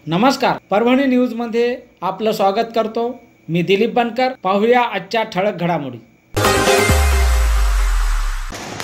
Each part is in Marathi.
नमस्कार, परभणी न्यूजमध्ये आपलं स्वागत करतो। मी दिलीप बनकर। पाहूया आजच्या ठळक घडामोडी।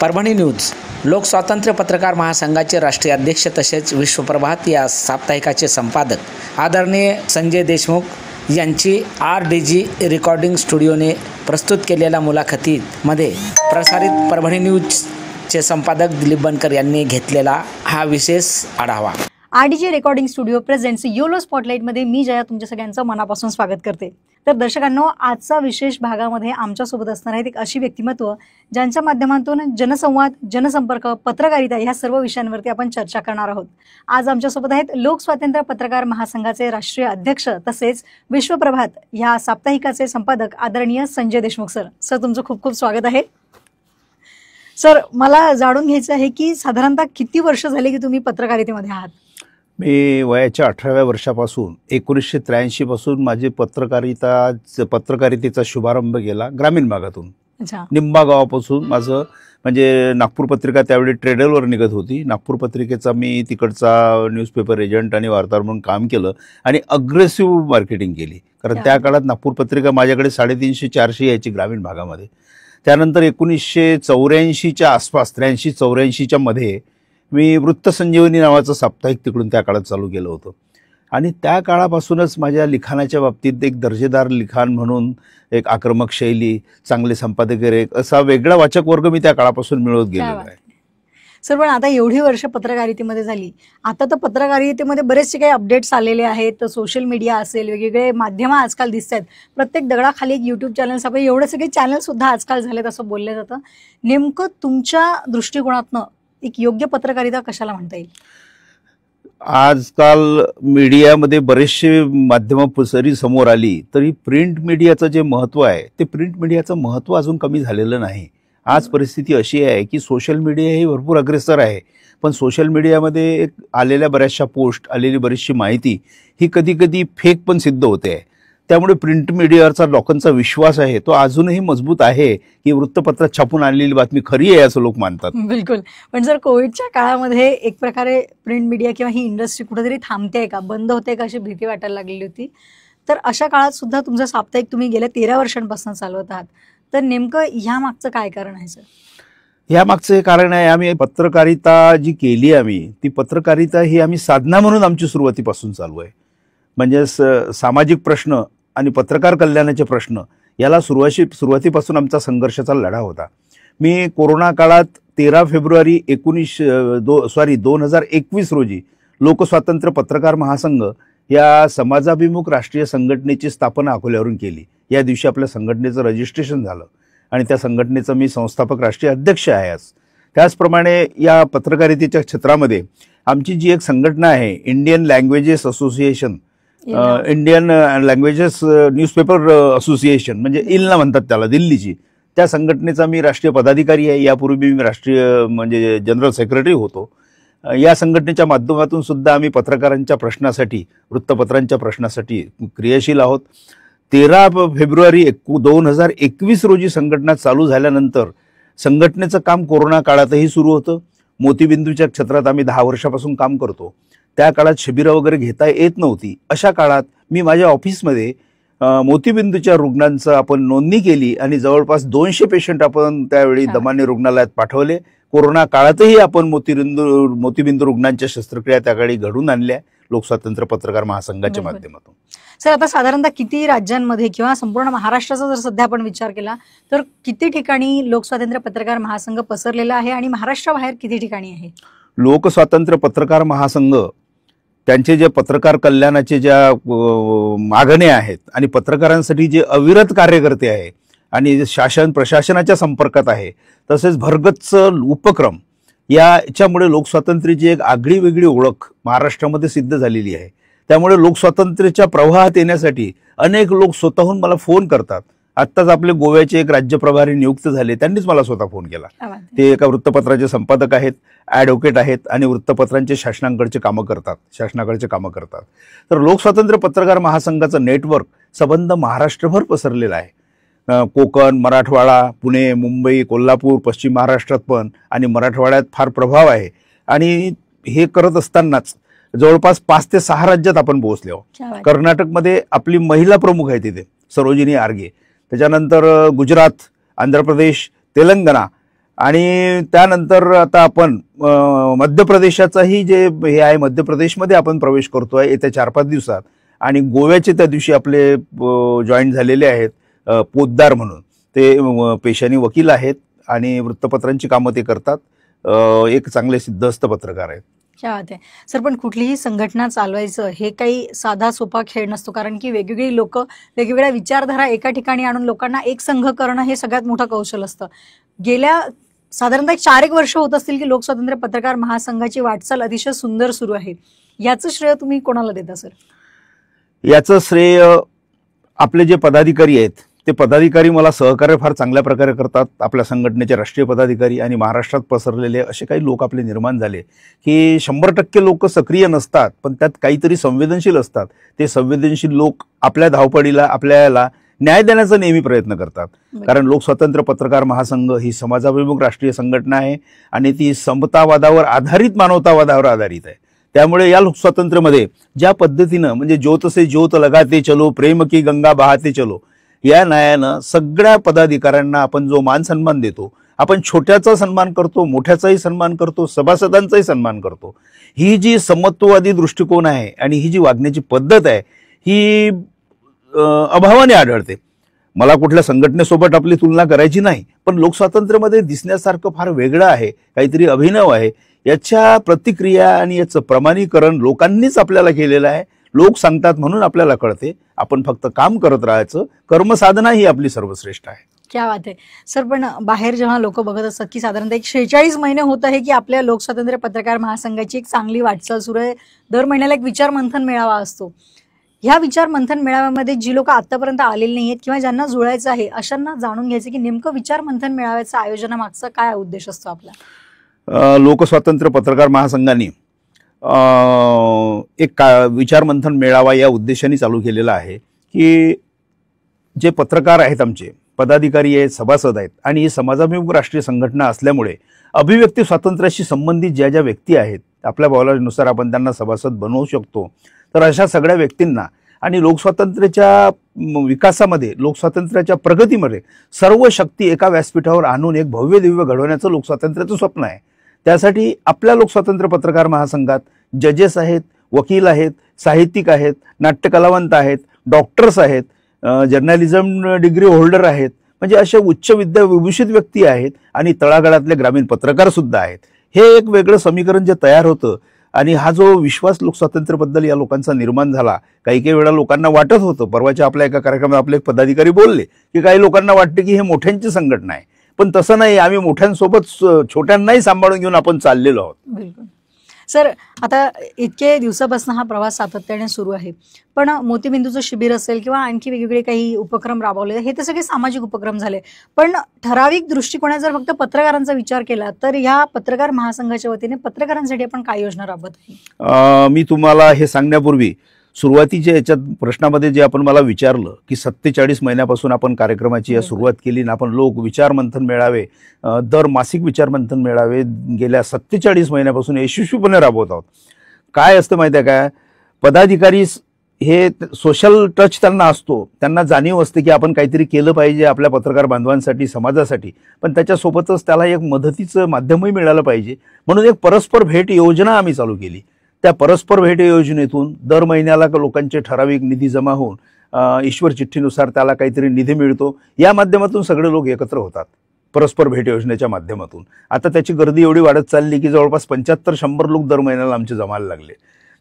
परभणी न्यूज लोकस्वातंत्र्य पत्रकार महासंघाचे राष्ट्रीय अध्यक्ष तसेच विश्वप्रभात या साप्ताहिकाचे संपादक आदरणीय संजय देशमुख यांची RDG रेकॉर्डिंग स्टुडिओने प्रस्तुत केलेल्या मुलाखतीमध्ये प्रसारित परभणी न्यूजचे संपादक दिलीप बनकर यांनी घेतलेला हा विशेष आढावा। RDG recording studio presents YOLO स्पॉटलाइटमध्ये मी जया तुमच्या सगळ्यांचं मनापासून स्वागत करते। तर दर्शकांनो, आजचा विशेष भागामध्ये आमच्यासोबत असणार आहेत एक अशी व्यक्तिमत्व ज्यांच्या माध्यमातून जनसंवाद, जनसंपर्क, पत्रकारिता ह्या सर्व विषयांवरती आपण चर्चा करणार आहोत। आज आमच्यासोबत आहेत लोकस्वातंत्र्य पत्रकार महासंघाचे राष्ट्रीय अध्यक्ष तसेच विश्वप्रभात ह्या साप्ताहिकाचे संपादक आदरणीय संजय देशमुख सर। सर, तुमचं खूप खूप स्वागत आहे। सर, मला जाणून घ्यायचं आहे की साधारणतः किती वर्ष झाले की तुम्ही पत्रकारितेमध्ये आहात? मी वयाच्या 18व्या वर्षापासून 1983 पासून माझे पत्रकारितेचा शुभारंभ केला ग्रामीण भागातून। निंबा गावापासून माझं म्हणजे नागपूर पत्रिका त्यावेळी ट्रेडलवर निघत होती। नागपूर पत्रिकेचा मी तिकडचा न्यूजपेपर एजंट आणि वार्ताहर म्हणून काम केलं आणि अग्रेसिव्ह मार्केटिंग केली, कारण त्या काळात नागपूर पत्रिका माझ्याकडे 350-400 यायची ग्रामीण भागामध्ये। त्यानंतर 1984च्या आसपास 83-84च्या मध्ये मी वृत्त संजीवनी नावाचं साप्ताहिक तिकडून त्या काळात चालू केलं होतं आणि त्या काळापासूनच माझ्या लिखाणाच्या बाबतीत एक दर्जेदार लिखाण म्हणून एक आक्रमक शैली, चांगले संपादक एक असा वेगळा वाचक वर्ग मी त्या काळापासून मिळवत गेलेला आहे। सर, पण आता एवढी वर्ष पत्रकारितेमध्ये झाली, आता तर पत्रकारितेमध्ये बरेचसे काही अपडेट्स आलेले आहेत। सोशल मीडिया असेल, वेगवेगळे माध्यम आजकाल दिसत आहेत, प्रत्येक दगडाखाली एक YouTube चॅनल्स, आपण एवढे सगळे चॅनल सुद्धा आजकाल झालेत असं बोललं जातं। नेमकं तुमच्या दृष्टिकोनातनं एक योग्य पत्रकारिता कशाला म्हणता येईल? आजकाल मीडियामध्ये बरेचसे माध्यम जरी समोर आली तरी प्रिंट मीडियाचं जे महत्त्व आहे ते प्रिंट मीडियाचं महत्त्व अजून कमी झालेलं नाही। आज परिस्थिती अशी आहे की सोशल मीडिया ही भरपूर अग्रेसर आहे, पण सोशल मीडियामध्ये आलेल्या बऱ्याचशा पोस्ट, आलेली बरीचशी माहिती ही कधी कधी फेक पण सिद्ध होते। त्यामुळे प्रिंट मीडियावरचा लोकांचा विश्वास आहे तो अजूनही मजबूत आहे की वृत्तपत्रात छापून आलेली बातमी खरी आहे असं लोक मानतात। बिलकुल, पण जर कोविडच्या काळामध्ये एक प्रकारे प्रिंट मीडिया किंवा ही इंडस्ट्री कुठेतरी थांबते का, बंद होते का अशी भीती वाटायला लागलेली होती। तर अशा काळात सुद्धा तुमचं साप्ताहिक तुम्ही गेल्या 13 वर्षांपासून चालवत आहात, तर नेमकं ह्या मागचं काय कारण आहे सर? या मागचं हे कारण आहे, आम्ही पत्रकारिता जी केली आम्ही ती पत्रकारिता ही आम्ही साधना म्हणून आमची सुरुवातीपासून चालू आहे। म्हणजे सामाजिक प्रश्न आणि पत्रकार कल्याणाचे प्रश्न याला सुरुवातीपासून आमचा संघर्षाचा लढा होता। मी कोरोना काळात 13 फेब्रुवारी 2021 रोजी लोकस्वातंत्र्य पत्रकार महासंघ या समाजाभिमुख राष्ट्रीय संघटनेची स्थापना अकोल्यावरून केली। या दिवशी आपल्या संघटनेचं रजिस्ट्रेशन झालं आणि त्या संघटनेचा मी संस्थापक राष्ट्रीय अध्यक्ष आहे आज। त्याचप्रमाणे या पत्रकारितेच्या क्षेत्रामध्ये आमची जी एक संघटना आहे Indian languages association, Indian languages newspaper association म्हणजे इल्ना म्हणतात त्याला, दिल्लीची, त्या संघटनेचा मी राष्ट्रीय पदाधिकारी आहे। यापूर्वी मी राष्ट्रीय म्हणजे जनरल सेक्रेटरी होतो। या संघटनेच्या माध्यमातून सुद्धा आम्ही पत्रकारांच्या प्रश्नासाठी, वृत्तपत्रांच्या प्रश्नासाठी क्रियाशील आहोत। 13 फेब्रुवारी 2021 रोजी संघटना चालू झाल्यानंतर संघटनेचं काम कोरोना काळातही सुरू होतं। मोतीबिंदूच्या क्षेत्रात आम्ही 10 वर्षापासून काम करतो। त्या काळात शिबिरं वगैरे घेता येत नव्हती। अशा काळात मी माझ्या ऑफिसमध्ये मोतीबिंदूच्या रुग्णांचं आपण नोंदणी केली आणि जवळपास 200 पेशंट आपण त्यावेळी दमाने रुग्णालयात पाठवले। कोरोना काळातही आपण मोतीबिंदू रुग्णांच्या शस्त्रक्रिया त्यावेळी घडून आणल्या लोकस्वातंत्र्य पत्रकार महासंघाच्या माध्यमातून। सर, आता साधारणतः किती राज्यांमध्ये किंवा संपूर्ण महाराष्ट्राचा जर सध्या आपण विचार केला तर किती ठिकाणी लोकस्वातंत्र्य पत्रकार महासंघ पसरलेला आहे आणि महाराष्ट्राबाहेर किती ठिकाणी आहे? लोकस्वातंत्र्य पत्रकार महासंघ त्यांचे जे पत्रकार कल्याणाचे ज्या मागण्या आहेत आणि पत्रकारांसाठी जे अविरत कार्यकर्ते आहे आणि शासन प्रशासनाच्या संपर्कात आहे, तसेच भरगच्च उपक्रम, याच्यामुळे लोकस्वातंत्र्याची एक आगळी वेगळी ओळख महाराष्ट्रामध्ये सिद्ध झालेली आहे। त्यामुळे लोकस्वातंत्र्याच्या प्रवाहात येण्यासाठी अनेक लोक स्वतःहून मला फोन करतात। आत्ताच आपले गोव्याचे एक राज्य प्रभारी नियुक्त झाले, त्यांनीच मला स्वतः फोन केला। ते एका वृत्तपत्राचे संपादक आहेत, ॲडव्होकेट आहेत आणि वृत्तपत्रांचे शासनाकडचे कामं करतात। तर लोकस्वातंत्र्य पत्रकार महासंघाचं नेटवर्क संबंध महाराष्ट्रभर पसरलेला आहे। कोकण, मराठवाडा, पुणे, मुंबई, कोल्हापूर, पश्चिम महाराष्ट्रात पण आणि मराठवाड्यात फार प्रभाव आहे। आणि हे करत असतानाच जवळपास 5 ते 6 राज्यात आपण पोहोचले आहोत. कर्नाटकमध्ये आपली महिला प्रमुख आहे तिथे, सरोजिनी आर्गे. त्याच्यानंतर गुजरात, आंध्र प्रदेश, तेलंगणा आणि त्यानंतर आता आपण मध्य प्रदेशाचाही जे हे आहे, मध्य प्रदेशमध्ये आपण प्रवेश करतोय येत्या 4-5 दिवसात. आणि गोव्याचे त्या दिवशी आपले जॉईन झालेले आहेत पोद्दार म्हणून. ते पेशाने वकील आहेत आणि वृत्तपत्रांची कामं ते करतात. एक चांगले सिद्धहस्त पत्रकार आहेत. क्या बात आहे सर. पण कुठलीही संघटना चालवायचं हे काही साधा सोपा खेळ नसतो, कारण की वेगवेगळी लोक, वेगवेगळ्या विचारधारा एका ठिकाणी आणून लोकांना एक संघ करणं हे सगळ्यात मोठं कौशल असतं. गेल्या साधारणतः 4-1 वर्ष होत असतील की लोकस्वातंत्र्य पत्रकार महासंघाची वाटचाल अतिशय सुंदर सुरू आहे. याचं श्रेय तुम्ही कोणाला देता सर? याचं श्रेय आपले जे पदाधिकारी आहेत, ते पदाधिकारी मला सहकार्य फार चांगल्या प्रकारे करतात. आपल्या संघटनेचे राष्ट्रीय पदाधिकारी आणि महाराष्ट्रात पसरलेले असे काही लोक आपले निर्माण झाले की 100% लोक सक्रिय नसतात, पण त्यात काहीतरी संवेदनशील असतात. ते संवेदनशील लोक आपल्या धावपळीला, आपल्याला न्याय देण्याचा नेहमी प्रयत्न करतात. कारण लोकस्वातंत्र्य पत्रकार महासंघ ही समाजाभिमुख राष्ट्रीय संघटना आहे आणि ती समतावादावर आधारित, मानवतावादावर आधारित आहे. त्यामुळे या लोकस्वातंत्र्यामध्ये ज्या पद्धतीनं, म्हणजे ज्योत से ज्योत लगाते चलो, प्रेम की गंगा बहाते चलो, या न्यायानं सगळ्या पदाधिकाऱ्यांना आपण जो मान सन्मान देतो, आपण छोट्याचा सन्मान करतो, मोठ्याचाही सन्मान करतो, सभासदांचाही सन्मान करतो. ही जी समत्ववादी दृष्टिकोन आहे आणि ही जी वागण्याची पद्धत आहे ही अभावाने आढळते. मला कुठल्या संघटनेसोबत आपली तुलना करायची नाही, पण लोकस्वातंत्र्यामध्ये दिसण्यासारखं फार वेगळं आहे, काहीतरी अभिनव आहे. याच्या प्रतिक्रिया आणि याचं प्रमाणीकरण लोकांनीच आपल्याला केलेलं आहे. लोक सांगतात म्हणून आपल्याला कळते. आपण फक्त काम करत राहायचं. कर्मसाधना ही आपली सर्वश्रेष्ठ आहे. क्या बात आहे सर. पण बाहेर जेव्हा लोक बघत असतात की साधारणतः 46 महिने होत आहे की आपल्या लोकस्वातंत्र्य पत्रकार महासंघाची एक चांगली वाटचाल सुरू आहे. दर महिन्याला एक विचार मंथन मेळावा असतो. ह्या विचार मंथन मेळाव्यामध्ये जी लोक आतापर्यंत आलेली नाहीयेत किंवा ज्यांना जुळायचं आहे अशांना जाणून घ्यायचं की नेमकं विचार मंथन मेळाव्याचं आयोजनामागचा काय उद्देश असतो आपला? लोकस्वातंत्र्य पत्रकार महासंघाने एक विचार मंथन मेळावा या उद्देशाने चालू केलेला आहे की जे पत्रकार आहेत, आमचे पदाधिकारी आहेत, सभासद आहेत आणि ही समाजाभिमुख राष्ट्रीय संघटना असल्यामुळे अभिव्यक्ती स्वातंत्र्याशी संबंधित ज्या ज्या व्यक्ती आहेत, आपल्या बोलानुसार आपण त्यांना सभासद बनवू शकतो. तर अशा सगळ्या व्यक्तींना आणि लोकस्वातंत्र्याच्या विकासामध्ये, लोकस्वातंत्र्याच्या प्रगतीमध्ये सर्व शक्ती एका व्यासपीठावर आणून एक भव्य दिव्य घडवण्याचं लोकस्वातंत्र्याचं स्वप्न आहे. त्यासाठी आपल्या लोकस्वातंत्र्य पत्रकार महासंघात जजेस आहेत, वकील आहेत, साहित्यिक आहेत, नाट्यकलावंत आहेत, डॉक्टर्स आहेत, जर्नलिझम डिग्री होल्डर आहेत, म्हणजे असे उच्च विद्या विभूषित व्यक्ती आहेत आणि तळागाळातले ग्रामीण पत्रकार सुद्धा आहेत. हे एक वेगळं समीकरण जे तयार होतं आणि हा जो विश्वास लोकस्वातंत्र्याबद्दल या लोकांचा निर्माण झाला. काही वेळा लोकांना वाटत होतं, परवाच्या आपल्या एका कार्यक्रमात आपले एक पदाधिकारी बोलले की काही लोकांना वाटते की हे मोठ्यांची संघटना आहे, पण तसं नाही. आम्ही मोठ्यांसोबत छोट्यांनाही सांभाळून घेऊन आपण चाललेलो आहोत. बिलकुल सर. आता इतके दिवसापासून हा प्रवास सातत्याने सुरू आहे, पण मोतीबिंदूचं शिबिर असेल किंवा आणखी वेगवेगळे काही उपक्रम राबवले, हे तर सगळे सामाजिक उपक्रम झाले. पण ठराविक दृष्टिकोनात जर फक्त पत्रकारांचा विचार केला तर या पत्रकार महासंघाच्या वतीने पत्रकारांसाठी आपण काय योजना राबवत आहे? मी तुम्हाला हे सांगण्यापूर्वी सुरुवातीच्या याच्यात प्रश्नामध्ये जे आपण मला विचारलं की 47 महिन्यापासून आपण कार्यक्रमाची सुरुवात केली आणि आपण लोक विचार मंथन मेळावे, दर मासिक विचार मंथन मेळावे गेल्या 47 महिन्यापासून यशस्वीपणे राबवत आहोत. काय असतं माहिती आहे का, पदाधिकारी हे सोशल टच त्यांना असतो, त्यांना जाणीव असते की आपण काहीतरी केलं पाहिजे आपल्या पत्रकार बांधवांसाठी, समाजासाठी, पण त्याच्यासोबतच त्याला एक मदतीचं माध्यमही मिळालं पाहिजे. म्हणून एक परस्पर भेट योजना आम्ही चालू केली. त्या परस्पर भेट योजनेतून दर महिन्याला लोकांचे ठराविक निधी जमा होऊन ईश्वर चिठ्ठीनुसार त्याला काहीतरी निधी मिळतो. या माध्यमातून सगळे लोक एकत्र होतात परस्पर भेट योजनेच्या माध्यमातून. आता त्याची गर्दी एवढी वाढत चालली की जवळपास 75-100 लोक दर महिन्याला आमचे जमायला लागले.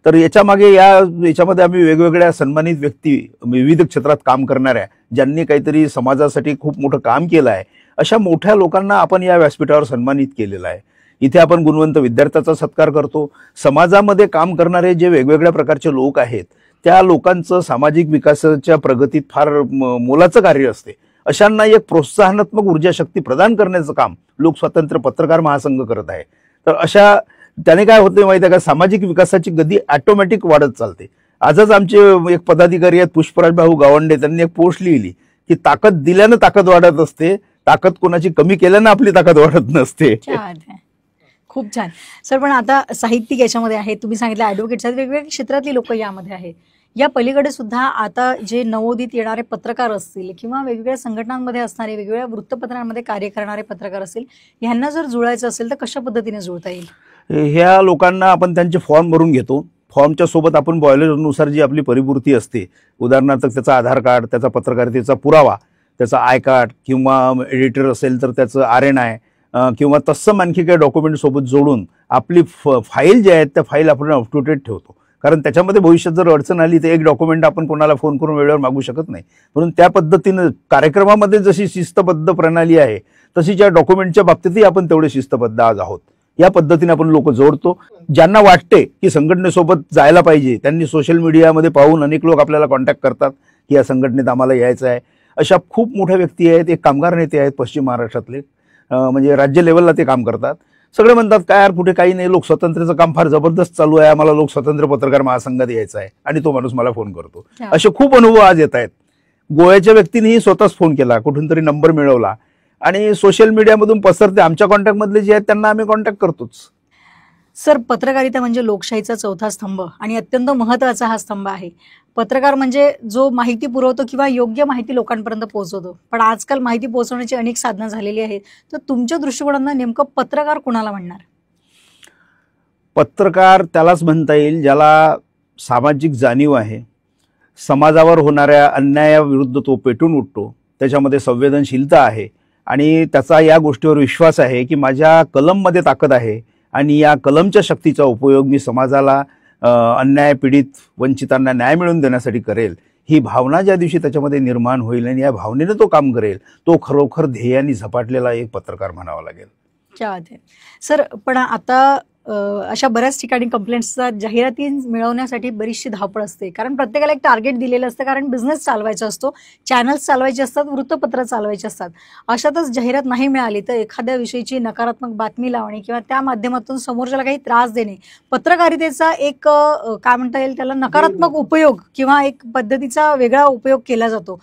तर याच्यामागे याच्यामध्ये आम्ही वेगवेगळ्या सन्मानित व्यक्ती, विविध क्षेत्रात काम करणाऱ्या, ज्यांनी काहीतरी समाजासाठी खूप मोठं काम केलं आहे, अशा मोठ्या लोकांना आपण या व्यासपीठावर सन्मानित केलेलं आहे. इथे आपण गुणवंत विद्यार्थ्याचा सत्कार करतो. समाजामध्ये काम करणारे जे वेगवेगळ्या प्रकारचे लोक आहेत त्या लोकांचं सामाजिक विकासाच्या प्रगतीत फार मोलाचं कार्य असते. अशांना एक प्रोत्साहनात्मक ऊर्जाशक्ती प्रदान करण्याचं काम लोकस्वातंत्र्य पत्रकार महासंघ करत आहे. तर अशा त्याने काय होते माहिती आहे का, सामाजिक विकासाची गती ऑटोमॅटिक वाढत चालते. आजच आमचे एक पदाधिकारी आहेत पुष्पराज भाऊ गावंडे, त्यांनी एक पोस्ट लिहिली की ताकद दिल्यानं ताकद वाढत असते, ताकद कोणाची कमी केल्यानं आपली ताकद वाढत नसते. खूप छान सर. पण आता साहित्यिक याच्यामध्ये आहेत, तुम्ही सांगितलं ॲडव्होकेट्स आहेत, वेगवेगळ्या क्षेत्रातली लोक यामध्ये आहेत. या पलीकडे सुद्धा आता जे नवोदित येणारे पत्रकार असतील किंवा वेगवेगळ्या संघटनांमध्ये असणारे, वेगवेगळ्या वृत्तपत्रांमध्ये कार्य करणारे पत्रकार असतील, ह्यांना जर जुळायचं असेल तर कशा पद्धतीने जुळता येईल? ह्या लोकांना आपण त्यांचे फॉर्म भरून घेतो. फॉर्मच्या सोबत आपण बॉयलरनुसार जी आपली परिपूर्ती असते, उदाहरणार्थ त्याचा आधार कार्ड, त्याचा पत्रकारितेचा पुरावा, त्याचा आय कार्ड किंवा एडिटर असेल तर त्याचं RNI किंवा तत्सम आणखी काही डॉक्युमेंट सोबत जोडून आपली फाईल जे आहेत त्या फाईल आपण अप टू डेट ठेवतो. कारण त्याच्यामध्ये भविष्यात जर अडचण आली तर एक डॉक्युमेंट आपण कोणाला फोन करून वेळेवर मागू शकत नाही. म्हणून त्या पद्धतीनं कार्यक्रमामध्ये जशी शिस्तबद्ध प्रणाली आहे तशी त्या डॉक्युमेंटच्या बाबतीतही आपण तेवढे शिस्तबद्ध आज आहोत. या पद्धतीने आपण लोक जोडतो. ज्यांना वाटते की संघटनेसोबत जायला पाहिजे त्यांनी सोशल मीडियामध्ये पाहून अनेक लोक आपल्याला कॉन्टॅक्ट करतात की या संघटनेत आम्हाला यायचं आहे. अशा खूप मोठ्या व्यक्ती आहेत. एक कामगार नेते आहेत पश्चिम महाराष्ट्रातले, म्हणजे राज्य लेवलला ते काम करतात. सगळे म्हणतात काय यार कुठे काही नाही, लोक स्वातंत्र्याचं काम फार जबरदस्त चालू आहे, आम्हाला लोक स्वातंत्र्य पत्रकार महासंघात यायचं आहे. आणि तो माणूस मला फोन करतो. असे खूप अनुभव आज येत आहेत. गोव्याच्या व्यक्तीनेही स्वतःच फोन केला, कुठून तरी नंबर मिळवला आणि सोशल मीडियामधून पसरते. आमच्या कॉन्टॅक्टमधले जे आहेत त्यांना आम्ही कॉन्टॅक्ट करतोच. सर, पत्रकारिता म्हणजे लोकशाहीचा चौथा स्तंभ आणि अत्यंत महत्त्वाचा हा स्तंभ आहे. पत्रकार म्हणजे जो माहिती पुरवतो किंवा योग्य माहिती लोकांपर्यंत पोहोचवतो. पण आजकाल माहिती पोहोचवण्याची अनेक साधनं झालेली आहेत. तर तुमच्या दृष्टिकोनातून नेमकं पत्रकार कुणाला म्हणणार? पत्रकार त्यालाच म्हणता येईल ज्याला सामाजिक जाणीव आहे, समाजावर होणाऱ्या अन्यायाविरुद्ध तो पेटून उठतो, त्याच्यामध्ये संवेदनशीलता आहे आणि त्याचा या गोष्टीवर विश्वास आहे की माझ्या कलममध्ये ताकद आहे आणि या कलमच्या शक्तीचा उपयोग मी समाजाला अन्याय पीडित वंचितांना न्याय मिळवून देण्यासाठी करेल. ही भावना ज्या दिवशी त्याच्यामध्ये निर्माण होईल आणि या भावनेने तो काम करेल, तो खरोखर ध्येयाने झपाटलेला एक पत्रकार म्हणावा लागेल. क्या बात आहे सर. पण आता अशा बऱ्याच ठिकाणी कंप्लेंट्सचा जाहिराती मिळवण्यासाठी बरीचशी धावपळ असते, कारण प्रत्येकाला एक टार्गेट दिलेलं असतं, कारण बिझनेस चालवायचा असतो, चॅनल्स चालवायचे असतात, वृत्तपत्र चालवायचे असतात. अशातच जाहिरात नाही मिळाली तर एखाद्या विषयीची नकारात्मक बातमी लावणे किंवा त्या माध्यमातून समोरच्याला काही त्रास देणे, पत्रकारितेचा एक काय म्हणता येईल त्याला नकारात्मक उपयोग किंवा एक पद्धतीचा वेगळा उपयोग केला जातो.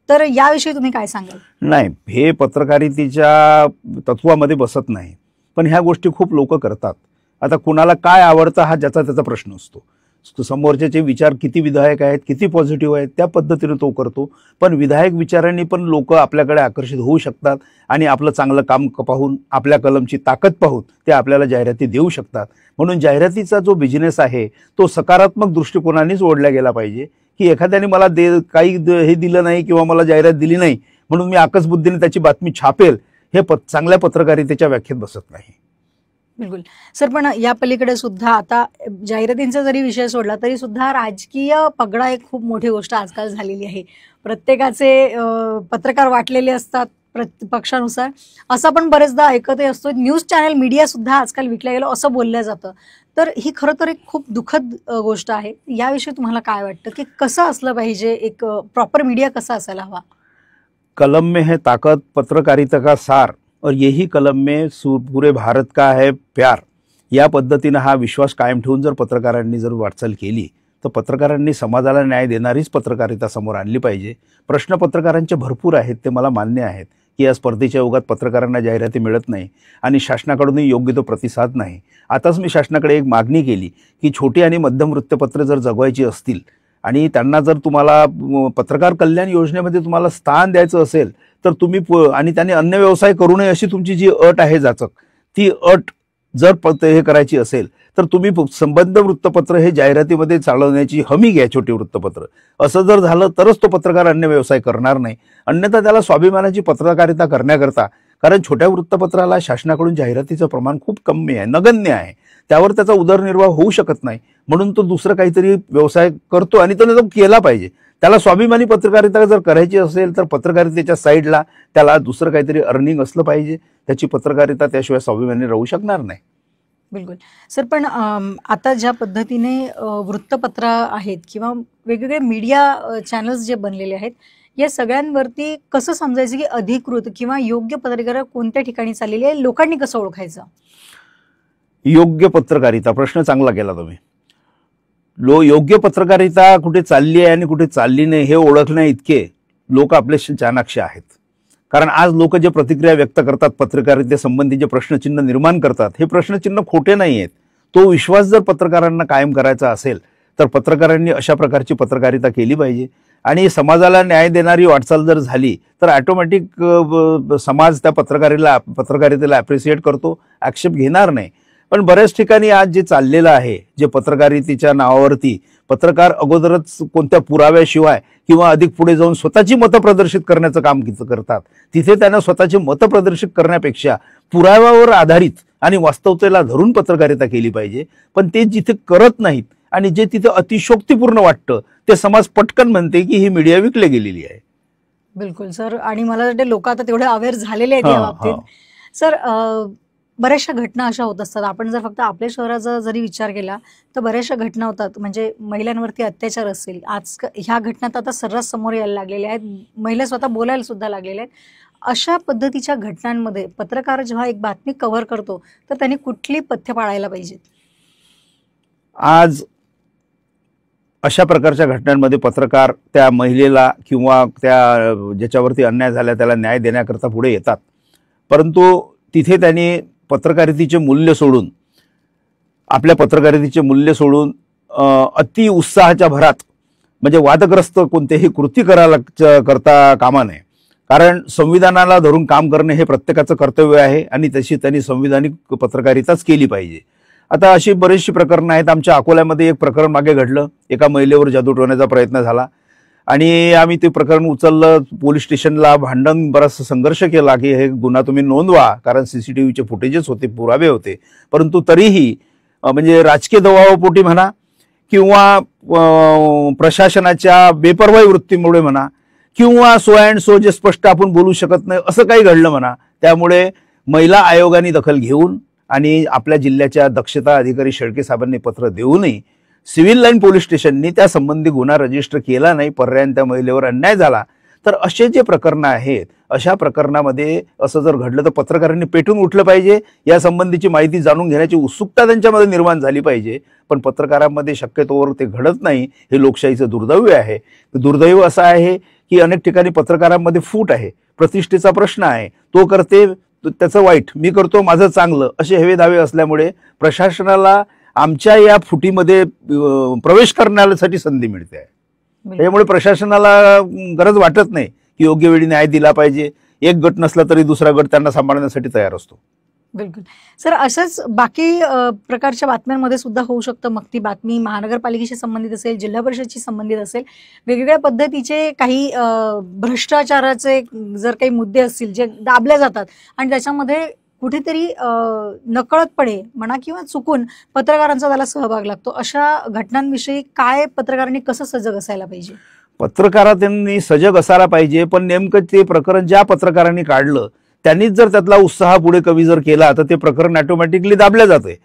तर याविषयी तुम्ही काय सांगाल? नाही, हे पत्रकारितेच्या तत्वामध्ये बसत नाही, पण ह्या गोष्टी खूप लोक करतात. आता कुणाला काय आवडतं हा ज्याचा त्याचा प्रश्न असतो. समोरच्याचे विचार किती विधायक आहेत, किती पॉझिटिव्ह आहेत त्या पद्धतीने तो करतो. पण विधायक विचारांनी पण लोक आपल्याकडे आकर्षित होऊ शकतात आणि आपलं चांगलं काम पाहून, आपल्या कलमची ताकद पाहून ते आपल्याला जाहिराती देऊ शकतात. म्हणून जाहिरातीचा जो बिझनेस आहे तो सकारात्मक दृष्टिकोनानेच ओढला गेला पाहिजे की एखाद्याने मला काही हे दिलं नाही किंवा मला जाहिरात दिली नाही म्हणून मी आकसबुद्धीने त्याची बातमी छापेल, हे चांगल्या पत्रकारितेच्या व्याख्येत बसत नाही. बिलकुल सर. पण या पलीकडे सुद्धा आता जाहिरातींचा जरी विषय सोडला तरी सुद्धा राजकीय पगडा एक खूप मोठी गोष्ट आजकाल झालेली आहे. प्रत्येकाचे पत्रकार वाटलेले असतात पक्षानुसार, असं पण बरेचदा ऐकतही असतो. न्यूज चॅनल मीडिया सुद्धा आजकाल विकल्या गेलो असं बोललं जातं. तर ही खरं तर एक खूप दुःखद गोष्ट आहे. याविषयी तुम्हाला काय वाटतं की कसं असलं पाहिजे, एक प्रॉपर मीडिया कसा असायला हवा? कलम में है ताकत, पत्रकारिता का सार और यही कलम में पूरे भारत का है प्यार. या पद्धतीनं हा विश्वास कायम ठेवून जर पत्रकारांनी जर वाटचाल केली तर पत्रकारांनी समाजाला न्याय देणारीच पत्रकारिता समोर आणली पाहिजे. प्रश्न पत्रकारांचे भरपूर आहेत, ते मला मान्य आहेत की या स्पर्धेच्या युगात पत्रकारांना जाहिराती मिळत नाही आणि शासनाकडूनही योग्य तो प्रतिसाद नाही. आताच मी शासनाकडे एक मागणी केली की छोटी आणि मध्यम वृत्तपत्रे जर जगवायची असतील आणि त्यांना जर तुम्हाला पत्रकार कल्याण योजनेमध्ये तुम्हाला स्थान द्यायचं असेल तर तुम्ही आणि त्यांनी अन्य व्यवसाय करू नये अशी तुमची जी अट आहे जाचक, ती अट जर हे करायची असेल तर तुम्ही संबंध वृत्तपत्र हे जाहिरातीमध्ये चालवण्याची हमी घ्या, छोटी वृत्तपत्र. असं जर झालं तरच तो पत्रकार अन्य व्यवसाय करणार नाही, अन्यथा त्याला स्वाभिमानाची पत्रकारिता करण्याकरता, कारण छोट्या वृत्तपत्राला शासनाकडून जाहिरातीचं प्रमाण खूप कमी आहे, नगण्य आहे, त्यावर त्याचा उदरनिर्वाह होऊ शकत नाही. म्हणून तो दुसरं काहीतरी व्यवसाय करतो आणि तो केला पाहिजे. त्याला स्वाभिमानी पत्रकारिता जर करायची असेल तर पत्रकारितेच्या साईडला त्याला दुसरं काहीतरी अर्निंग असलं पाहिजे. त्याची पत्रकारिता त्याशिवाय स्वाभिमानी राहू शकणार नाही. बिलकुल सर. पण आता ज्या पद्धतीने वृत्तपत्र आहेत किंवा वेगवेगळे मीडिया चॅनल्स जे बनलेले आहेत, या सगळ्यांवरती कसं समजायचं की अधिकृत किंवा योग्य पत्रकारिता कोणत्या ठिकाणी चाललेली आहे, लोकांनी कसं ओळखायचं? योग्य पत्रकारिता प्रश्न चांगला केला तुम्ही. योग्य पत्रकारिता कुठे चालली आहे आणि कुठे चालली नाही हे ओळखण्या इतके लोक आपले चाणाक्ष आहेत. कारण आज लोक जे प्रतिक्रिया व्यक्त करतात, पत्रकारितेसंबंधी जे प्रश्नचिन्ह निर्माण करतात, हे प्रश्नचिन्ह खोटे नाही आहेत. तो विश्वास जर पत्रकारांना कायम करायचा असेल तर पत्रकारांनी अशा प्रकारची पत्रकारिता केली पाहिजे. आणि समाजाला न्याय देणारी वाटचाल जर झाली तर ऑटोमॅटिक समाज त्या पत्रकारितेला ॲप्रिशिएट करतो, ॲक्सेप्ट घेणार नाही. पण बऱ्याच ठिकाणी आज जे चाललेलं आहे, जे पत्रकारितेच्या नावावरती पत्रकार अगोदरच कोणत्या पुराव्याशिवाय किंवा अधिक पुढे जाऊन स्वतःची मतं प्रदर्शित करण्याचं काम करतात, तिथे त्यांना स्वतःची मतं प्रदर्शित करण्यापेक्षा पुराव्यावर आधारित आणि वास्तवतेला धरून पत्रकारिता केली पाहिजे. पण ते जिथे करत नाहीत आणि जे तिथे अतिशोक्तीपूर्ण वाटतं ते समाज पटकन म्हणते की ही मीडिया विकली गेलेली आहे. बिलकुल सर. आणि मला वाटतं लोक आता तेवढे अवेअर झालेले आहेत या बाबतीत. सर, बऱ्याचशा घटना अशा होत असतात. आपण जर फक्त आपल्या शहराचा जरी विचार केला तर बऱ्याचशा घटना होतात. म्हणजे महिलांवरती अत्याचार असेल, आज ह्या घटना आता सर्रास समोर यायला लागलेल्या आहेत. महिला स्वतः बोलायला सुद्धा लागलेल्या आहेत. अशा पद्धतीच्या घटनांमध्ये पत्रकार जेव्हा एक बातमी कव्हर करतो तर त्यांनी कुठली पथ्य पाळायला पाहिजेत? आज अशा प्रकारच्या घटनांमध्ये पत्रकार त्या महिलेला किंवा त्या ज्याच्यावरती अन्याय झाला त्याला न्याय देण्याकरता पुढे येतात. परंतु तिथे त्यांनी पत्रकारितेचे मूल्य सोडून, आपल्या पत्रकारितेचे मूल्य सोडून अति उत्साहाच्या भरात म्हणजे वादग्रस्त कोणतेही कृती करता कामा नये. कारण संविधानाला धरून काम करणे हे प्रत्येकाचं कर्तव्य आहे आणि तशी त्यांनी संविधानिक पत्रकारिताच केली पाहिजे. आता अशी बरीचशी प्रकरणं आहेत. आमच्या अकोल्यामध्ये एक प्रकरण मागे घडलं. एका महिलेवर जादू टोण्याचा प्रयत्न झाला आणि आम्ही ते प्रकरण उचललं, पोलीस स्टेशनला भांडण, बराचसा संघर्ष केला की हे गुन्हा तुम्ही नोंदवा, कारण CCTVचे फुटेजेस होते, पुरावे होते. परंतु तरीही म्हणजे राजकीय दबावापोटी म्हणा किंवा प्रशासनाच्या बेपर्वाई वृत्तीमुळे म्हणा किंवा सो अँड सो जे स्पष्ट आपण बोलू शकत नाही असं काही घडलं म्हणा. त्यामुळे महिला आयोगाने दखल घेऊन आणि आपल्या जिल्ह्याच्या दक्षता अधिकारी शेळके साहेबांनी पत्र देऊनही सिव्हिल लाईन पोलीस स्टेशननी त्या संबंधी गुन्हा रजिस्टर केला नाही. पर्यायाने त्या महिलेवर अन्याय झाला. तर असे जे प्रकरणं आहेत, अशा प्रकरणामध्ये असं जर घडलं तर पत्रकारांनी पेटून उठलं पाहिजे. या संबंधीची माहिती जाणून घेण्याची उत्सुकता त्यांच्यामध्ये निर्माण झाली पाहिजे. पण पत्रकारांमध्ये शक्यतोवर ते घडत नाही. हे लोकशाहीचं दुर्दैव आहे. दुर्दैव असं आहे की अनेक ठिकाणी पत्रकारांमध्ये फूट आहे, प्रतिष्ठेचा प्रश्न आहे. तो करते त्याचं वाईट, मी करतो माझं चांगलं, असे हेवे दावे असल्यामुळे प्रशासनाला आमच्या या फुटीमध्ये प्रवेश करण्यासाठी संधी मिळते आहे. त्यामुळे प्रशासनाला गरज वाटत नाही की योग्य वेळी न्याय दिला पाहिजे. एक गट नसला तरी दुसरा गट त्यांना सांभाळण्यासाठी तयार असतो. बिलकुल सर. असंच बाकी प्रकारच्या बातम्यांमध्ये सुद्धा होऊ शकतं. मग ती बातमी महानगरपालिकेशी संबंधित असेल, जिल्हा परिषदशी संबंधित असेल, वेगवेगळ्या पद्धतीचे काही भ्रष्टाचाराचे जर काही मुद्दे असतील जे दाबले जातात आणि त्याच्यामध्ये कुठेतरी नकळतपणे म्हणा किंवा चुकून पत्रकारांचा त्याला सहभाग लागतो. अशा घटनांविषयी काय पत्रकारांनी कसं सजग असायला पाहिजे? पत्रकारांनी सजग असायला पाहिजे. पण नेमकं ते प्रकरण ज्या पत्रकारांनी काढलं त्यांनीच जर त्यातला उत्साह पुढे कमी जर केला तर ते प्रकरण ऑटोमॅटिकली दाबल्या जाते.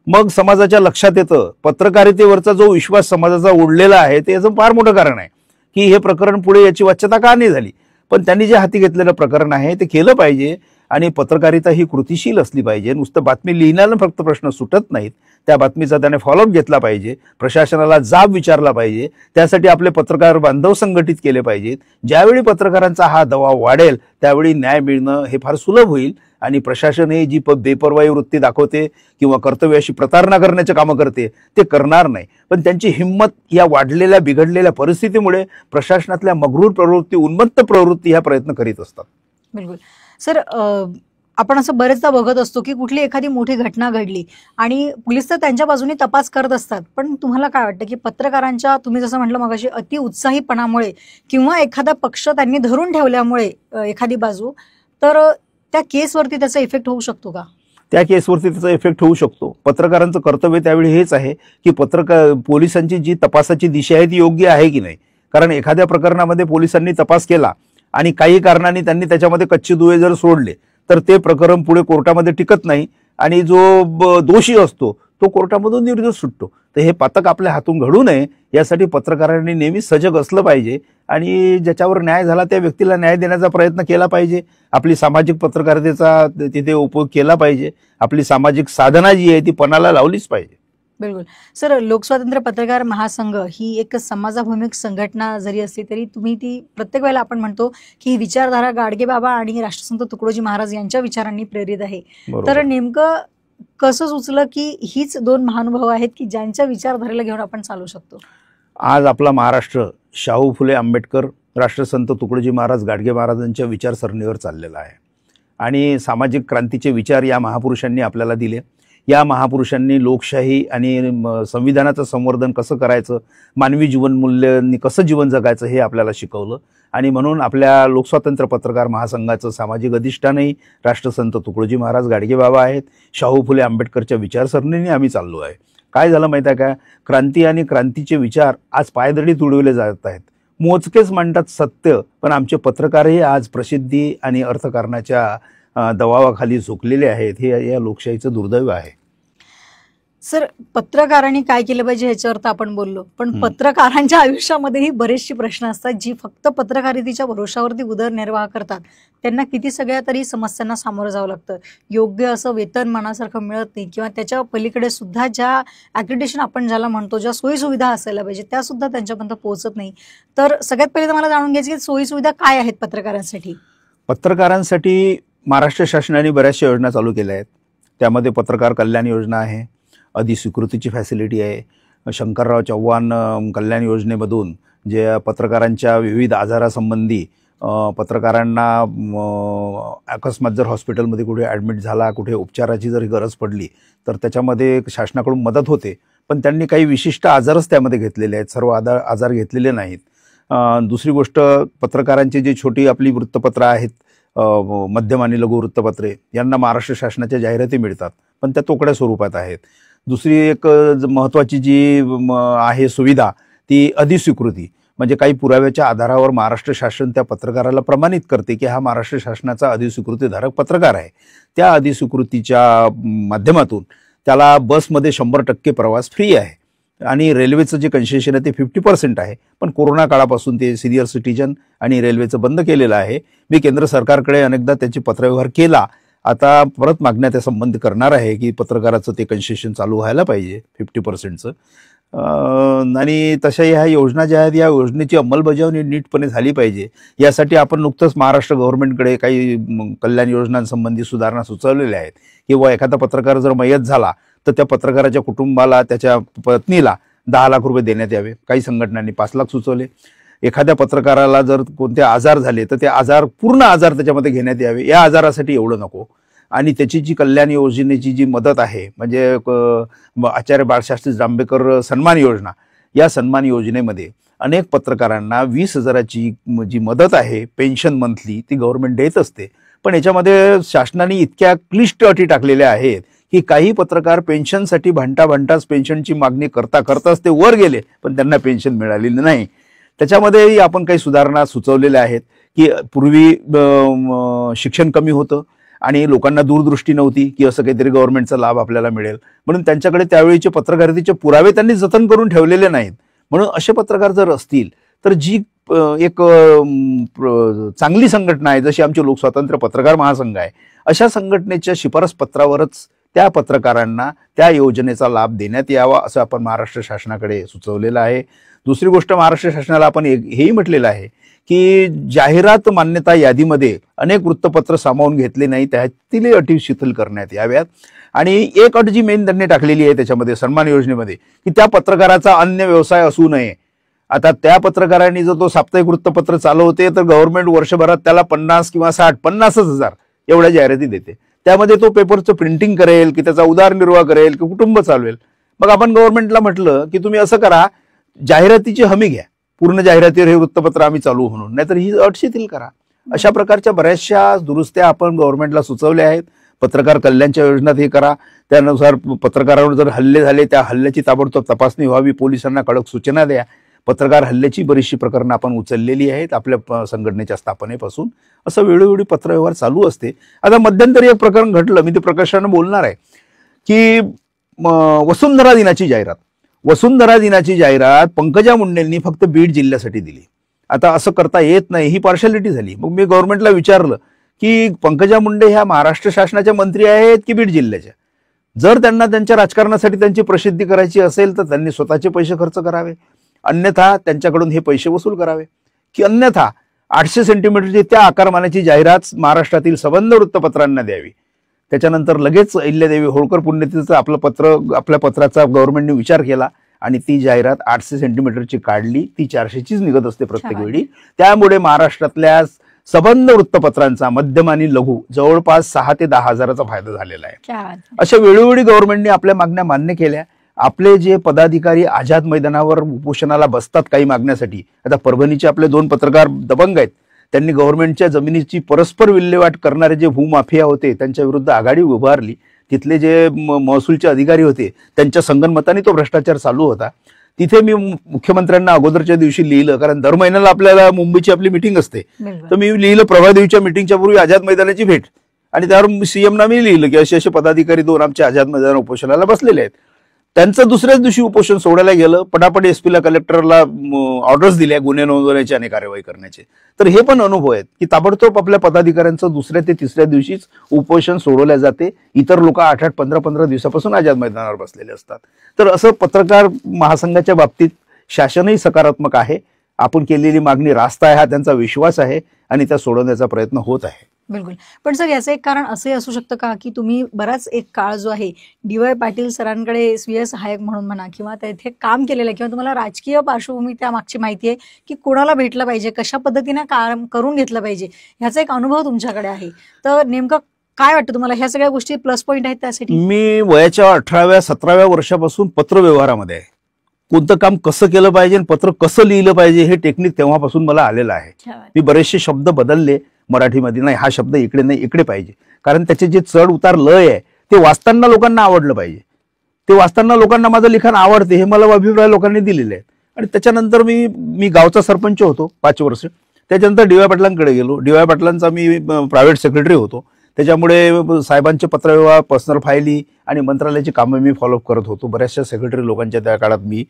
मग समाजाच्या लक्षात येतं पत्रकारितेवरचा जो विश्वास समाजाचा उडलेला आहे ते याचं फार मोठं कारण आहे की हे प्रकरण पुढे याची वाच्यता का नाही झाली. पण त्यांनी जे हाती घेतलेलं प्रकरण आहे ते केलं पाहिजे. आणि पत्रकारिता ही कृतिशील असली पाहिजे. नुसतं बातमी लिहिण्याला फक्त प्रश्न सुटत नाहीत, त्या बातमीचा त्याने फॉलोअप घेतला पाहिजे, प्रशासनाला जाब विचारला पाहिजे. त्यासाठी आपले पत्रकार बांधव संघटित केले पाहिजेत. ज्यावेळी पत्रकारांचा हा दबाव वाढेल त्यावेळी न्याय मिळणं हे फार सुलभ होईल. आणि प्रशासन ही जी बेपर्वाई वृत्ती दाखवते किंवा कर्तव्याशी प्रतारणा करण्याचे कामं करते ते करणार नाही. पण त्यांची हिंमत या वाढलेल्या बिघडलेल्या परिस्थितीमुळे प्रशासनातल्या मगरूर प्रवृत्ती, उन्मत्त प्रवृत्ती ह्या प्रयत्न करीत असतात. बिलकुल सर. आपण असं बरेचदा बघत असतो की कुठली एखादी मोठी घटना घडली आणि पोलीस तर त्यांच्या बाजूने तपास करत असतात. पण तुम्हाला काय वाटतं की पत्रकारांच्या, तुम्ही जसं म्हटलं मगाशी, अति उत्साहीपणामुळे किंवा एखादा पक्ष त्यांनी धरून ठेवल्यामुळे एखादी बाजू, तर त्या केसवरती त्याचा इफेक्ट होऊ शकतो का? त्या केसवरती त्याचा इफेक्ट होऊ शकतो. पत्रकारांचं कर्तव्य त्यावेळी हेच आहे की पोलिसांची जी तपासाची दिशा आहे ती योग्य आहे की नाही. कारण एखाद्या प्रकरणामध्ये पोलिसांनी तपास केला आणि काही कारणांनी त्यांनी त्याच्यामध्ये कच्चे दुवे जर सोडले तर ते प्रकरण पुढे कोर्टामध्ये टिकत नाही आणि जो दोषी असतो तो कोर्टामधून निर्दोष सुटतो. तर हे पातक आपल्या हातून घडू नये यासाठी पत्रकारांनी नेहमी सजग असलं पाहिजे आणि ज्याच्यावर न्याय झाला त्या व्यक्तीला न्याय देण्याचा प्रयत्न केला पाहिजे. आपली सामाजिक पत्रकारितेचा तिथे उपयोग केला पाहिजे. आपली सामाजिक साधना जी आहे ती पणाला लावलीच पाहिजे. बिलकुल. सर, लोकस्वातंत्र्य पत्रकार महासंघ ही एक समाजाभिमुख संघटना जरी असली तरी तुम्ही ती प्रत्येक वेळेला आपण म्हणतो की ही विचारधारा गाडगेबाबा आणि राष्ट्रसंत तुकडोजी महाराज यांच्या विचारांनी प्रेरित आहे. बरोबर. तर नेमकं कसं सुचलं की हीच दोन महानुभाव आहेत की ज्यांच्या विचारधारेला घेऊन आपण चालू शकतो? आज आपला महाराष्ट्र शाहू फुले आंबेडकर, राष्ट्रसंत तुकडोजी महाराज, गाडगे महाराजांच्या विचारसरणीवर चाललेला आहे आणि सामाजिक क्रांतीचे विचार या महापुरुषांनी आपल्याला दिले. या महापुरुषांनी लोकशाही आणि संविधानाचं संवर्धन कसं करायचं, मानवी जीवनमूल्यांनी कसं जीवन जगायचं हे आपल्याला शिकवलं आणि म्हणून आपल्या लोकस्वातंत्र्य पत्रकार महासंघाचं सामाजिक अधिष्ठानही राष्ट्रसंत तुकडोजी महाराज, गाडगेबाबा आहेत. शाहू फुले आंबेडकरच्या विचारसरणीने आम्ही चाललो आहे. काय झालं माहीत आहे का, क्रांती आणि क्रांतीचे विचार आज पायदळी तुडविले जात आहेत. मोजकेच म्हणतात सत्य, पण आमचे पत्रकारही आज प्रसिद्धी आणि अर्थकारणाच्या दबावाखाली झोकलेले आहेत. हे या लोकशाहीचं दुर्दैव आहे. सर, पत्रकारांनी काय केलं पाहिजे ह्याच्यावर तर आपण बोललो, पण पत्रकारांच्या आयुष्यामध्येही बरेचसे प्रश्न असतात जी फक्त पत्रकारितेच्या भरोशावरती उदरनिर्वाह करतात. त्यांना किती सगळ्या तरी समस्यांना सामोरं जावं लागतं. योग्य असं वेतन मनासारखं मिळत नाही किंवा त्याच्या पलीकडे सुद्धा ज्या ॲक्रिडिटेशन आपण ज्याला म्हणतो, ज्या सोयीसुविधा असायला पाहिजे त्या सुद्धा त्यांच्यापर्यंत पोहोचत नाही. तर सगळ्यात पहिले तर मला जाणून घ्यायचं की सोयीसुविधा काय आहेत पत्रकारांसाठी? पत्रकारांसाठी महाराष्ट्र शासनाने बऱ्याचशा योजना चालू केल्या आहेत. त्यामध्ये पत्रकार कल्याण योजना आहे, अधिस्वीकृतीची फॅसिलिटी आहे, शंकरराव चव्हाण कल्याण योजनेमधून जे पत्रकारांच्या विविध आजारासंबंधी पत्रकारांना अकस्मात जर हॉस्पिटलमध्ये कुठे ॲडमिट झाला, कुठे उपचाराची जर गरज पडली तर त्याच्यामध्ये शासनाकडून मदत होते. पण त्यांनी काही विशिष्ट आजारच त्यामध्ये घेतलेले आहेत, सर्व आजार घेतलेले नाहीत. दुसरी गोष्ट, पत्रकारांची जी छोटी आपली वृत्तपत्र आहेत, मध्यम आणि लघु वृत्तपत्रे, यांना महाराष्ट्र शासनाच्या जाहिराती मिळतात पण त्या तोकड्या स्वरूपात आहेत. दुसरी एक महत्त्वाची जी आहे सुविधा ती अधिस्वीकृती, म्हणजे काही पुराव्याच्या आधारावर महाराष्ट्र शासन त्या पत्रकाराला प्रमाणित करते की हा महाराष्ट्र शासनाचा अधिस्वीकृतीधारक पत्रकार आहे. त्या अधिस्वीकृतीच्या माध्यमातून त्याला बसमध्ये 100% प्रवास फ्री आहे आणि रेल्वेचं जे कन्सेशन आहे ते 50% आहे. पण कोरोना काळापासून ते सिनियर सिटीजन आणि रेल्वेचं बंद केलेलं आहे. मी केंद्र सरकारकडे अनेकदा त्याचे पत्रव्यवहार केला. आता परत मागण्या त्या संबंधी करणार आहे की पत्रकाराचं ते कन्सेशन चालू व्हायला पाहिजे 50%चं. आणि तशा ह्या योजना ज्या आहेत या योजनेची अंमलबजावणी नीटपणे झाली पाहिजे. यासाठी आपण नुकतंच महाराष्ट्र गव्हर्नमेंटकडे काही कल्याण योजनांसंबंधी सुधारणा सुचवलेल्या आहेत. किंवा एखादा पत्रकार जर मयत झाला तर त्या पत्रकाराच्या कुटुंबाला, त्याच्या पत्नीला 10 लाख रुपये देण्यात यावे. काही संघटनांनी 5 लाख सुचवले. एखाद्या पत्रकाराला जर कोणते आजार झाले तर ते पूर्ण आजार त्याच्यामध्ये घेण्यात यावे. या आजारासाठी एवढं नको. आणि त्याची जी कल्याण योजनेची जी मदत आहे, म्हणजे आचार्य बाळशास्त्री जांभेकर सन्मान योजना, या सन्मान योजनेमध्ये अनेक पत्रकारांना 20,000ची जी मदत आहे पेन्शन मंथली, ती गव्हर्नमेंट देत असते. पण याच्यामध्ये शासनाने इतक्या क्लिष्ट अटी टाकलेल्या आहेत की काही पत्रकार पेन्शनसाठी भांटाच पेन्शनची मागणी करताच ते वर गेले पण त्यांना पेन्शन मिळालेली नाही. त्याच्यामध्ये आपण काही सुधारणा सुचवलेल्या आहेत की पूर्वी शिक्षण कमी होतं आणि लोकांना दूरदृष्टी नव्हती की असं काहीतरी गव्हर्नमेंटचा लाभ आपल्याला मिळेल, म्हणून त्यांच्याकडे त्यावेळीचे पत्रकारितेचे पुरावे त्यांनी जतन करून ठेवलेले नाहीत. म्हणून असे पत्रकार जर असतील तर जी एक चांगली संघटना आहे, जशी आमची लोकस्वातंत्र्य पत्रकार महासंघ आहे, अशा संघटनेच्या शिफारस पत्रावरच त्या पत्रकारांना त्या योजनेचा लाभ देण्यात यावा असं आपण महाराष्ट्र शासनाकडे सुचवलेलं आहे. दुसरी गोष्ट, महाराष्ट्र शासनाला आपण हेही म्हटलेलं आहे की जाहिरात मान्यता यादीमध्ये अनेक वृत्तपत्र सामावून घेतले नाही, त्यातील अटी शिथिल करण्यात याव्यात. आणि एक अट जी मेन त्यांनी टाकलेली आहे त्याच्यामध्ये सन्मान योजनेमध्ये की त्या पत्रकाराचा अन्य व्यवसाय असू नये. आता त्या पत्रकारांनी जर तो साप्ताहिक वृत्तपत्र चालवते तर गव्हर्नमेंट वर्षभरात त्याला 50 किंवा 50,000 एवढ्या जाहिराती देते. त्यामध्ये तो पेपरचं प्रिंटिंग करेल की त्याचा उदरनिर्वाह करेल की कुटुंब चालवेल. मग आपण गव्हर्नमेंटला म्हटलं की तुम्ही असं करा, जाहिरातीची हमी घ्या, पूर्ण जाहिरातीवर हे वृत्तपत्र आम्ही चालू म्हणून, नाहीतर ही अट शिथिल करा. अशा प्रकारच्या बऱ्याचशा दुरुस्त्या आपण गव्हर्नमेंटला सुचवल्या आहेत. पत्रकार कल्याणच्या योजनात हे करा. त्यानुसार पत्रकारांवर जर हल्ले झाले त्या हल्ल्याची ताबडतोब तपासणी व्हावी, पोलिसांना कडक सूचना द्या. पत्रकार हल्ल्याची बरीचशी प्रकरणं आपण उचललेली आहेत आपल्या संघटनेच्या स्थापनेपासून. असं वेळोवेळी पत्रव्यवहार चालू असते. आता मध्यंतरी एक प्रकरण घडलं, मी ते प्रकर्षाने बोलणार आहे की वसुंधरा दिनाची जाहिरात पंकजा मुंडेंनी फक्त बीड जिल्ह्यासाठी दिली. आता असं करता येत नाही, ही पार्शालिटी झाली. मग मी गव्हर्नमेंटला विचारलं की पंकजा मुंडे ह्या महाराष्ट्र शासनाच्या मंत्री आहेत की बीड जिल्ह्याच्या. जर त्यांना त्यांच्या राजकारणासाठी त्यांची प्रसिद्धी करायची असेल तर त्यांनी स्वतःचे पैसे खर्च करावे, अन्यथा त्यांच्याकडून हे पैसे वसूल करावे, की अन्यथा 800 सेंटीमीटरची त्या आकारमानाची जाहिरात महाराष्ट्रातील सबंध वृत्तपत्रांना द्यावी. त्याच्यानंतर लगेच अहिल्यादेवी होळकर पुण्यतिथीचं आपल्या पत्राचा गव्हर्नमेंटने विचार केला आणि ती जाहिरात 800 सेंटीमीटरची काढली. ती 400चीच निघत असते प्रत्येक वेळी. त्यामुळे महाराष्ट्रातल्या सबंध वृत्तपत्रांचा मध्यम आणि लघु जवळपास 6 ते 10 हजाराचा फायदा झालेला आहे. अशा वेळोवेळी गव्हर्नमेंटने आपल्या मागण्या मान्य केल्या. आपले जे पदाधिकारी आझाद मैदानावर उपोषणाला बसतात काही मागण्यासाठी, आता परभणीचे आपले 2 पत्रकार दबंग आहेत, त्यांनी गव्हर्नमेंटच्या जमिनीची परस्पर विल्हेवाट करणारे जे भूमाफिया होते त्यांच्या विरुद्ध आघाडी उभारली. तिथले जे महसूलचे अधिकारी होते त्यांच्या संगनमताने तो भ्रष्टाचार चालू होता. तिथे मी मुख्यमंत्र्यांना अगोदरच्या दिवशी लिहिलं, कारण दर महिन्याला आपल्याला मुंबईची आपली मिटिंग असते, तर मी लिहिलं प्रभादेवीच्या मिटिंगच्या पूर्वी आझाद मैदानाची भेट, आणि त्यावर सीएमना मी लिहिलं की असे पदाधिकारी 2 आमचे आझाद मैदान उपोषणाला बसलेले आहेत. त्यांचं दुसऱ्याच दिवशी उपोषण सोडायला गेलं. पटापट एसपीला कलेक्टरला ऑर्डर्स दिल्या गुन्हे नोंदवण्याचे आणि कार्यवाही करण्याचे. तर हे पण अनुभव आहेत की ताबडतोब आपल्या पदाधिकाऱ्यांचं 2ऱ्या ते 3ऱ्या दिवशीच उपोषण सोडवल्या जाते. इतर लोक 8-8, 15-15 दिवसापासून आझाद मैदानावर बसलेले असतात. तर असं पत्रकार महासंघाच्या बाबतीत शासनही सकारात्मक आहे. आपण केलेली मागणी रास्त आहे हा त्यांचा विश्वास आहे आणि त्या सोडवण्याचा प्रयत्न होत आहे. बिलकुल. पण सर याचं एक कारण असे असू शकतं का की तुम्ही बराच एक काळ जो आहे डी.वाय. पाटील सरांकडे स्वीय सहाय्यक म्हणून म्हणा किंवा तेथे काम केलेलं आहे किंवा तुम्हाला राजकीय पार्श्वभूमी त्यामागची माहिती आहे की कोणाला भेटलं पाहिजे, कशा पद्धतीने काम करून घेतलं पाहिजे, ह्याचा एक अनुभव तुमच्याकडे आहे. तर नेमकं काय वाटतं तुम्हाला, ह्या सगळ्या गोष्टी प्लस पॉईंट आहेत त्यासाठी? मी वयाच्या 18व्या 17व्या वर्षापासून पत्रव्यवहारामध्ये आहे. कोणतं काम कसं केलं पाहिजे, पत्र कसं लिहिलं पाहिजे हे टेक्निक तेव्हापासून मला आलेलं आहे. मी बरेचसे शब्द बदलले मराठीमध्ये, नाही हा शब्द इकडे नाही इकडे पाहिजे, कारण त्याचे जे चढ उतार लय आहे ते वाचताना लोकांना आवडलं पाहिजे. ते वाचताना लोकांना माझं लिखाण आवडते हे मला अभिप्राय लोकांनी दिलेले आहेत. आणि त्याच्यानंतर मी गावचा सरपंच होतो 5 वर्ष. त्याच्यानंतर डी.वाय. पाटलांकडे गेलो. डी.वाय. पाटलांचा मी प्रायव्हेट सेक्रेटरी होतो. त्याच्यामुळे साहेबांचे पत्रव्यवहार, पर्सनल फायली आणि मंत्रालयाची कामं मी फॉलोअप करत होतो. बऱ्याचशा सेक्रेटरी लोकांच्या त्या काळात मी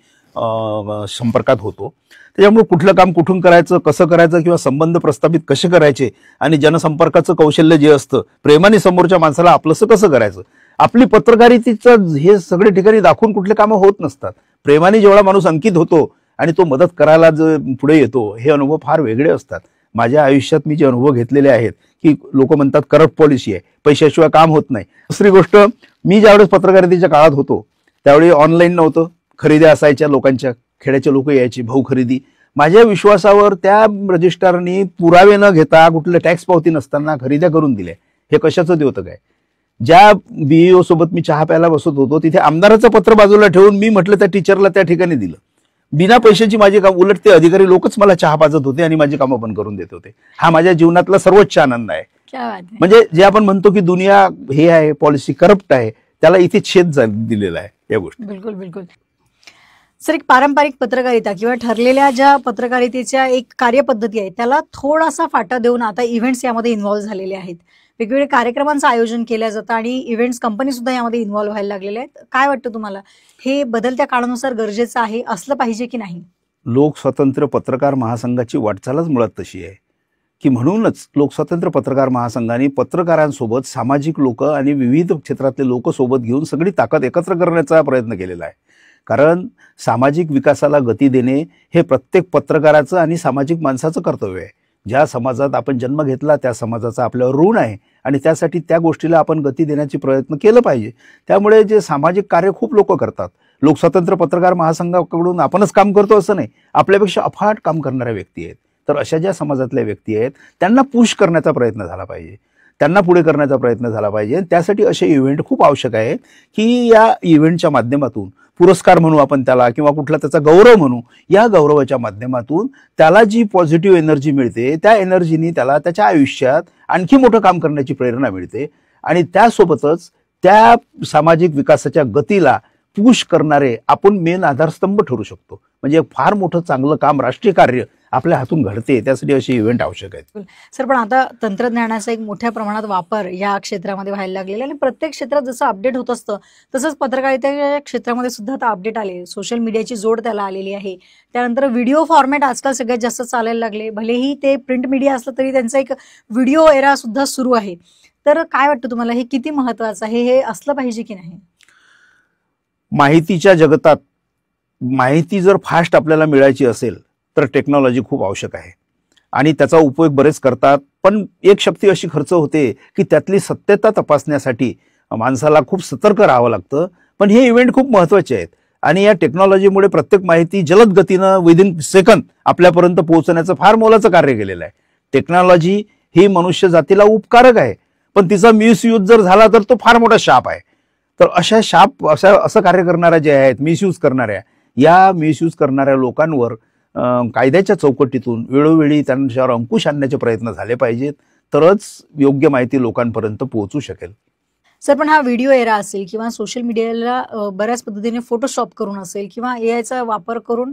संपर्कात होतो. त्याच्यामुळे कुठलं काम कुठून करायचं, कसं करायचं किंवा संबंध प्रस्थापित कसे करायचे आणि जनसंपर्काचं कौशल्य जे असतं, प्रेमाने समोरच्या माणसाला आपलंसं कसं करायचं, आपली पत्रकारितेचं हे सगळे ठिकाणी दाखवून कुठले कामं होत नसतात. प्रेमाने जेवढा माणूस अंकित होतो आणि तो मदत करायला जो पुढे येतो हे अनुभव फार वेगळे असतात. माझ्या आयुष्यात मी जे अनुभव घेतलेले आहेत की लोक म्हणतात करप्ट पॉलिसी आहे, पैशाशिवाय काम होत नाही. दुसरी गोष्ट, मी ज्यावेळेस पत्रकारितेच्या काळात होतो त्यावेळी ऑनलाईन नव्हतं, खरेद्या असायच्या लोकांच्या, खेड्याचे लोक यायची भाऊ खरेदी. माझ्या विश्वासावर त्या रजिस्ट्रारनी पुरावे न घेता कुठले टॅक्स पावती नसताना खरेद्या करून दिल्या. हे कशाचं होतं काय? ज्या बीईओ सोबत मी चहा प्यायला बसत होतो तिथे आमदाराचं पत्र बाजूला ठेवून मी म्हटलं त्या टीचरला त्या ठिकाणी दिलं. बिना पैशाची माझी काम, उलट ते अधिकारी लोकच मला चहा पाजत होते आणि माझी कामं पण करून देत होते. हा माझ्या जीवनातला सर्वोच्च आनंद आहे. म्हणजे जे आपण म्हणतो की दुनिया हे आहे, पॉलिसी करप्ट आहे, त्याला इथे छेद दिलेला आहे या गोष्टी. बिलकुल बिलकुल. सर, एक पारंपरिक पत्रकारिता किंवा ठरलेल्या ज्या पत्रकारितेच्या एक कार्यपद्धती आहे त्याला थोडासा फाटा देऊन आता इव्हेंट्स यामध्ये इन्व्हॉल्व्ह झालेले आहेत. वेगवेगळ्या कार्यक्रमांचं आयोजन केलं जातं आणि इव्हेंट्स कंपनी सुद्धा यामध्ये इन्व्हॉल्व्ह व्हायला लागलेले आहेत. काय वाटतं तुम्हाला, हे बदलत्या काळानुसार गरजेचं आहे, असलं पाहिजे की नाही? लोकस्वातंत्र्य पत्रकार महासंघाची वाटचालच मुळात तशी आहे की म्हणूनच लोकस्वातंत्र्य पत्रकार महासंघाने पत्रकारांसोबत सामाजिक लोक आणि विविध क्षेत्रातले लोक सोबत घेऊन सगळी ताकद एकत्र करण्याचा प्रयत्न केलेला आहे. कारण सामाजिक विकासाला गती देणे हे प्रत्येक पत्रकाराचं आणि सामाजिक माणसाचं कर्तव्य आहे. ज्या समाजात आपण जन्म घेतला त्या समाजाचा आपल्यावर ऋण आहे आणि त्यासाठी त्या गोष्टीला आपण गती देण्याचे प्रयत्न केलं पाहिजे. त्यामुळे जे सामाजिक कार्य खूप लोक करतात. लोकस्वातंत्र्य पत्रकार महासंघाकडून आपणच काम करतो असं नाही, आपल्यापेक्षा अफाट काम करणाऱ्या व्यक्ती आहेत. तर अशा ज्या समाजातल्या व्यक्ती आहेत त्यांना पुश करण्याचा प्रयत्न झाला पाहिजे, त्यांना पुढे करण्याचा प्रयत्न झाला पाहिजे. त्यासाठी असे इव्हेंट खूप आवश्यक आहेत की या इव्हेंटच्या माध्यमातून पुरस्कार म्हणू आपण त्याला किंवा कुठला त्याचा गौरव म्हणू, या गौरवाच्या माध्यमातून त्याला जी पॉझिटिव्ह एनर्जी मिळते त्या एनर्जीनी त्याला त्याच्या आयुष्यात आणखी मोठं काम करण्याची प्रेरणा मिळते आणि त्यासोबतच त्या सामाजिक विकासाच्या गतीला पुश करणारे आपण मेन आधारस्तंभ ठरू शकतो. म्हणजे फार मोठं चांगलं काम, राष्ट्रीय कार्य आपल्या हातून घडते. त्यासाठी असे इव्हेंट आवश्यक आहेत. सर, पण आता तंत्रज्ञानाचा एक मोठ्या प्रमाणात वापर या क्षेत्रामध्ये व्हायला लागलेला आणि प्रत्येक क्षेत्रात जसं अपडेट होत असतं तसंच पत्रकारितेच्या क्षेत्रामध्ये सुद्धा आता अपडेट आले. सोशल मीडियाची जोड त्याला आलेली आहे. त्यानंतर व्हिडिओ फॉर्मॅट आजकाल सगळ्यात जास्त चालायला लागले. भलेही ते प्रिंट मीडिया असलं तरी त्यांचा एक व्हिडिओ एरा सुद्धा सुरू आहे. तर काय वाटतं तुम्हाला, हे किती महत्वाचं आहे, हे असलं पाहिजे की नाही? माहितीच्या जगतात माहिती जर फास्ट आपल्याला मिळायची असेल तर टेक्नॉलॉजी खूप आवश्यक आहे आणि त्याचा उपयोग बरेच करतात. पण एक शक्ती अशी खर्च होते की त्यातली सत्यता तपासण्यासाठी माणसाला खूप सतर्क राहावं लागतं. पण हे इव्हेंट खूप महत्त्वाचे आहेत आणि या टेक्नॉलॉजीमुळे प्रत्येक माहिती जलद गतीनं विदिन सेकंद आपल्यापर्यंत पोहोचण्याचं फार मोलाचं कार्य केलेलं आहे. टेक्नॉलॉजी ही मनुष्य जातीला उपकारक आहे, पण तिचा मिसयूज जर झाला तर तो फार मोठा शाप आहे. तर अशा असं कार्य करणाऱ्या जे आहेत, मिसयूज करणाऱ्या लोकांवर कायद्याच्या चौकटीतून वेळोवेळी त्यांच्यावर अंकुश आणण्याचे प्रयत्न झाले पाहिजेत, तरच योग्य माहिती लोकांपर्यंत पोहोचू शकेल. सर, पण हा व्हिडिओ एरा असेल किंवा सोशल मीडियाला बऱ्याच पद्धतीने फोटोशॉप करून असेल किंवा एआयचा वापर करून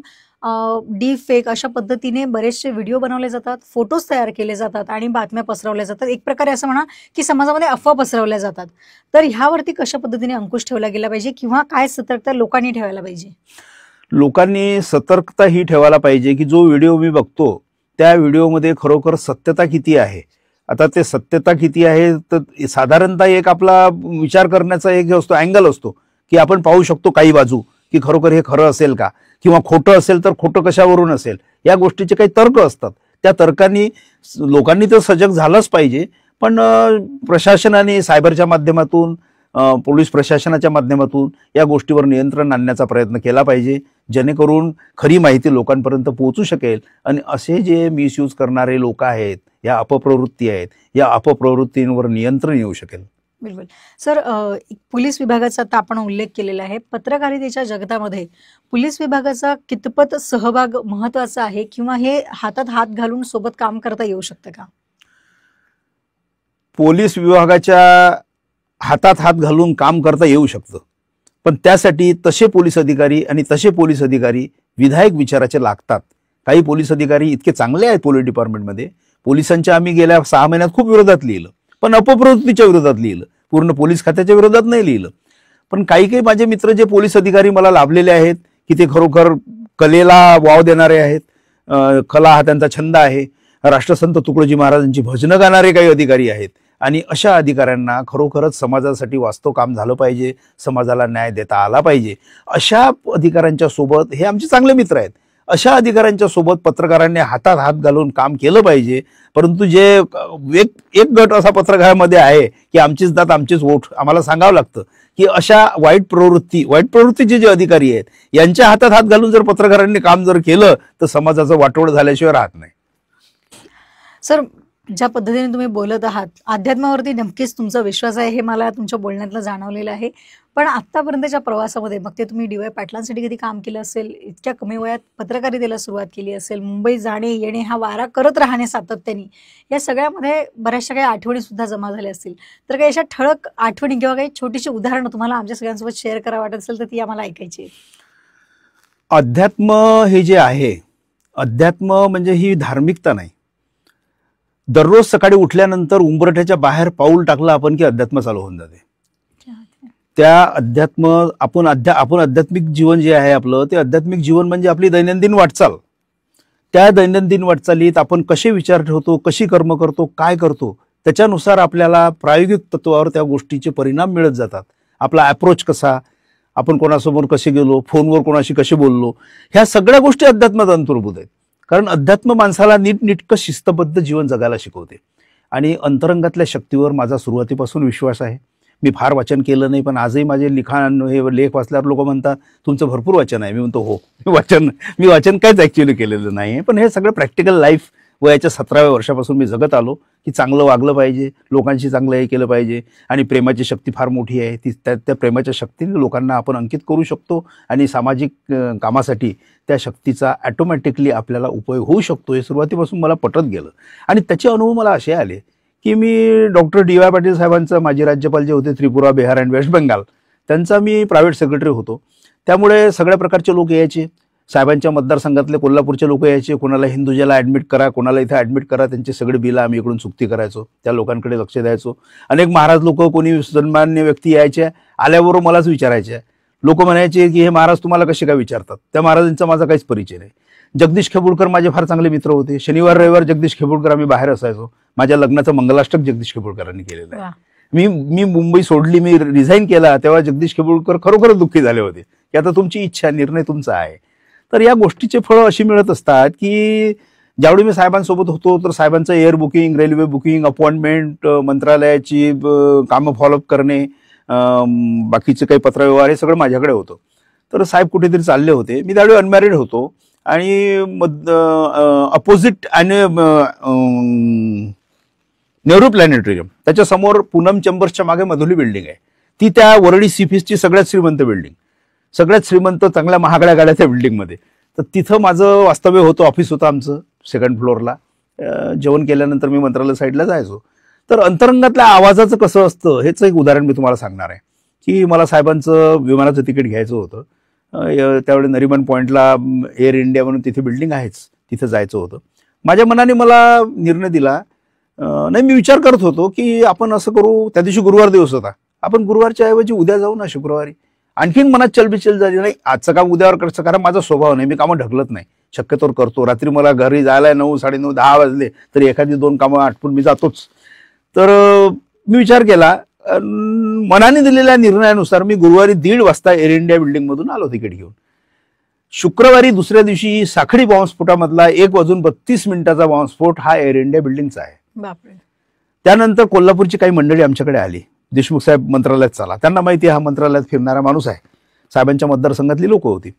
डीप फेक अशा पद्धतीने बरेचसे व्हिडिओ बनवले जातात, फोटोज तयार केले जातात आणि बातम्या पसरवल्या जातात. एक प्रकारे असं म्हणा की समाजामध्ये अफवा पसरवल्या जातात. तर ह्यावरती कशा पद्धतीने अंकुश ठेवला गेला पाहिजे किंवा काय सतर्कता लोकांनी ठेवायला पाहिजे? लोकांनी सतर्कता ही ठेवायला पाहिजे की जो व्हिडिओ मी बघतो त्या व्हिडिओमध्ये खरोखर सत्यता किती आहे. आता ते सत्यता किती आहे तर साधारणतः एक आपला विचार करण्याचा एक असतो, अँगल असतो की आपण पाहू शकतो काही बाजू की खरोखर हे खरं असेल का, किंवा खोटं असेल तर खोटं कशावरून असेल, या गोष्टीचे काही तर्क असतात. त्या तर्कांनी लोकांनी तर सजग झालंच पाहिजे. पण प्रशासनाने सायबरच्या माध्यमातून, पोलीस प्रशासनाच्या माध्यमातून या गोष्टीवर नियंत्रण आणण्याचा प्रयत्न केला पाहिजे, जेणेकरून खरी माहिती लोकांपर्यंत पोहोचू शकेल आणि असे जे मिसयूज करणारे लोक आहेत, या अपप्रवृत्ती आहेत, या अपप्रवृत्तींवर नियंत्रण येऊ शकेल. बिलकुल. सर, पोलीस विभागाचा आता आपण उल्लेख केलेला आहे. पत्रकारितेच्या जगतामध्ये पोलीस विभागाचा कितपत सहभाग महत्वाचा आहे किंवा हे हातात हात घालून सोबत काम करता येऊ शकतं का? पोलीस विभागाच्या हातात हात घालून काम करता येऊ शकतं, पण त्यासाठी तसे पोलीस अधिकारी विधायक विचाराचे लागतात. काही पोलीस अधिकारी इतके चांगले आहेत पोलीस डिपार्टमेंटमध्ये, पोलिसांच्या आम्ही गेल्या 6 महिन्यात खूप विरोधात लिहिलं, पण अपप्रवृत्तीच्या विरोधात लिहिलं, पूर्ण पोलीस खात्याच्या विरोधात नाही लिहिलं. पण काही माझे मित्र जे पोलीस अधिकारी मला लाभलेले आहेत की ते खरोखर कलेला वाव देणारे आहेत, कला हा त्यांचा छंद आहे, राष्ट्रसंत तुकडोजी महाराजांची भजनं गाणारे काही अधिकारी आहेत. आणि अशा अधिकाऱ्यांना खरोखरच समाजासाठी वास्तव काम झालं पाहिजे, समाजाला न्याय देता आला पाहिजे. अशा अधिकाऱ्यांच्या सोबत, हे आमचे चांगले मित्र आहेत, अशा अधिकाऱ्यांच्या सोबत पत्रकारांनी हातात हात घालून काम केलं पाहिजे. परंतु जे एक गट असा पत्रकारामध्ये आहे की आमचीच दात आमचीच वोट, आम्हाला सांगावं लागतं की अशा वाईट प्रवृत्तीचे जे अधिकारी आहेत यांच्या हातात हात घालून जर पत्रकारांनी काम जर केलं तर समाजाचं वाटोळ झाल्याशिवाय राहत नाही. सर, ज्या पद्धतीने तुम्ही बोलत आहात, अध्यात्मावरती नक्कीच तुमचा विश्वास आहे, हे मला तुमच्या बोलण्यातलं जाणवलेलं आहे. पण आतापर्यंतच्या प्रवासामध्ये मग ते तुम्ही डी.वाय. पाटलांसाठी कधी काम केलं असेल, इतक्या कमी वयात पत्रकारितेला सुरुवात केली असेल, मुंबई जाणे येणे हा वारा करत राहणे सातत्याने, या सगळ्यामध्ये बऱ्याचशा काही आठवणी सुद्धा जमा झाल्या असतील. तर काही अशा ठळक आठवणी किंवा काही छोटीशी उदाहरणं तुम्हाला आमच्या सगळ्यांसोबत शेअर करा वाटत असेल तर ती आम्हाला ऐकायची. अध्यात्म हे जे आहे, अध्यात्म म्हणजे ही धार्मिकता नाही. दररोज सकाळी उठल्यानंतर उंबरठ्याच्या बाहेर पाऊल टाकलं आपण की अध्यात्म चालू होऊन जाते. त्या अध्यात्म आपण आध्यात्मिक जीवन जे आहे आपलं, ते आध्यात्मिक जीवन म्हणजे आपली दैनंदिन वाटचाल. त्या दैनंदिन वाटचालीत आपण कसे विचार ठेवतो, कशी कर्म करतो, काय करतो, त्याच्यानुसार आपल्याला प्रायोगिक तत्वावर त्या गोष्टीचे परिणाम मिळत जातात. आपला अप्रोच कसा, आपण कोणासमोर कसे गेलो, फोनवर कोणाशी कसे बोललो, ह्या सगळ्या गोष्टी अध्यात्मात अंतर्भूत आहेत. कारण अध्यात्म माणसाला नीटनेटकं शिस्तबद्ध जीवन जगायला शिकवते. आणि अंतरंगातल्या शक्तीवर माझा सुरुवातीपासून विश्वास आहे. मी फार वाचन केलं नाही, पण आजही माझे लिखाण हे लेख वाचल्यावर लोक म्हणतात तुमचं भरपूर वाचन आहे. मी म्हणतो हो, मी वाचन काहीच ॲक्च्युअली केलेलं नाही, पण हे सगळं प्रॅक्टिकल लाईफ वयाच्या 17व्या वर्षापासून मी जगत आलो की चांगलं वागलं पाहिजे, लोकांशी चांगलं हे केलं पाहिजे. आणि प्रेमाची शक्ती फार मोठी आहे, ती त्या प्रेमाच्या शक्तीने लोकांना आपण अंकित करू शकतो आणि सामाजिक कामासाठी त्या शक्तीचा ॲटोमॅटिकली आपल्याला उपयोग होऊ शकतो. हे सुरुवातीपासून मला पटत गेलं आणि त्याचे अनुभव मला असे आले की मी डॉक्टर डी.वाय. पाटील साहेबांचा, माजी राज्यपाल जे होते त्रिपुरा, बिहार अँड वेस्ट बेंगाल, त्यांचा मी प्रायव्हेट सेक्रेटरी होतो. त्यामुळे सगळ्या प्रकारचे लोक यायचे. साहेबांच्या मतदारसंघातले कोल्हापूरचे लोक यायचे, कोणाला हिंदुजाला ॲडमिट करा, कोणाला इथे ॲडमिट करा, त्यांचे सगळे बिलं आम्ही इकडून चुकती करायचो, त्या लोकांकडे लक्ष द्यायचो. अनेक महाराज लोक, कोणी सन्मान्य व्यक्ती यायच्या, आल्याबरोबर मलाच विचारायच्या. लोक म्हणायचे की हे महाराज तुम्हाला कसे काय विचारतात. त्या महाराजांचा माझा काहीच परिचय नाही. जगदीश खेबुडकर माझे फार चांगले मित्र होते. शनिवार रविवार जगदीश खेबुडकर आम्ही बाहेर असायचो. माझ्या लग्नाचं मंगलाष्टक जगदीश खेबुडकरांनी केलेलं आहे. मी मुंबई सोडली, मी रिझाईन केला, तेव्हा जगदीश केबुलकर खरोखरच दुःखी झाले होते की आता तुमची इच्छा, निर्णय तुमचा आहे. तर या गोष्टीचे फळं अशी मिळत असतात की ज्यावेळी मी साहेबांसोबत होतो तर साहेबांचं air booking, railway booking, appointment, मंत्रालयाची कामं फॉलोअप करणे, बाकीचे काही पत्रव्यवहार हे सगळं माझ्याकडे होतं. तर साहेब कुठेतरी चालले होते, मी त्यावेळी अनमॅरिड होतो आणि अपोजिट आणि नेहरू प्लॅनेटोरियम त्याच्या समोर पूनम चेंबर्सच्या मागे मधुली बिल्डिंग आहे. ती त्या वरळी सीफीसची सगळ्यात श्रीमंत बिल्डिंग, सगळ्यात श्रीमंत चांगल्या महागड्या गाड्या त्या बिल्डिंगमध्ये. तर तिथं माझं वास्तव्य होतं, ऑफिस होतं आमचं 2nd फ्लोअरला. जेवण केल्यानंतर मी मंत्रालय साईडला जायचो. तर अंतरंगातल्या आवाजाचं कसं असतं हेच एक उदाहरण मी तुम्हाला सांगणार आहे की मला साहेबांचं विमानाचं तिकीट घ्यायचं होतं. त्यावेळी नरिमन पॉईंटला एअर इंडिया म्हणून तिथे बिल्डिंग आहेच, तिथे जायचं होतं. माझ्या मनाने मला निर्णय दिला, नाही मी विचार करत होतो की आपण असं करू, त्या दिवशी गुरुवार दिवस होता, आपण गुरुवारच्या ऐवजी उद्या जाऊ ना शुक्रवारी. आणखीन मनात चलबिचल झाली, नाही आजचं काम उद्यावर करायचं, कारण माझा स्वभाव नाही, मी कामं ढकलत नाही, शक्यतोवर करतो. रात्री मला घरी जायला 9, 9:30, 10 वाजले तरी एखादी 2 कामं आटपून मी जातोच. तर मी विचार केला, मनाने दिलेल्या निर्णयानुसार मी गुरुवारी 1:30 वाजता एअर इंडिया बिल्डिंग मधून आलो तिकीट घेऊन. शुक्रवारी दुसऱ्या दिवशी साखळी बॉम्बस्फोटामधला 1:32 बॉम्बस्फोट हा एअर इंडिया बिल्डिंगचा आहे. बापरे. त्यानंतर कोल्हापूरची काही मंडळी आमच्याकडे आली, देशमुख साहेब मंत्रालयात चला, त्यांना माहिती आहे हा मंत्रालयात फिरणारा माणूस आहे, साहेबांच्या मतदारसंघातली लोक होती.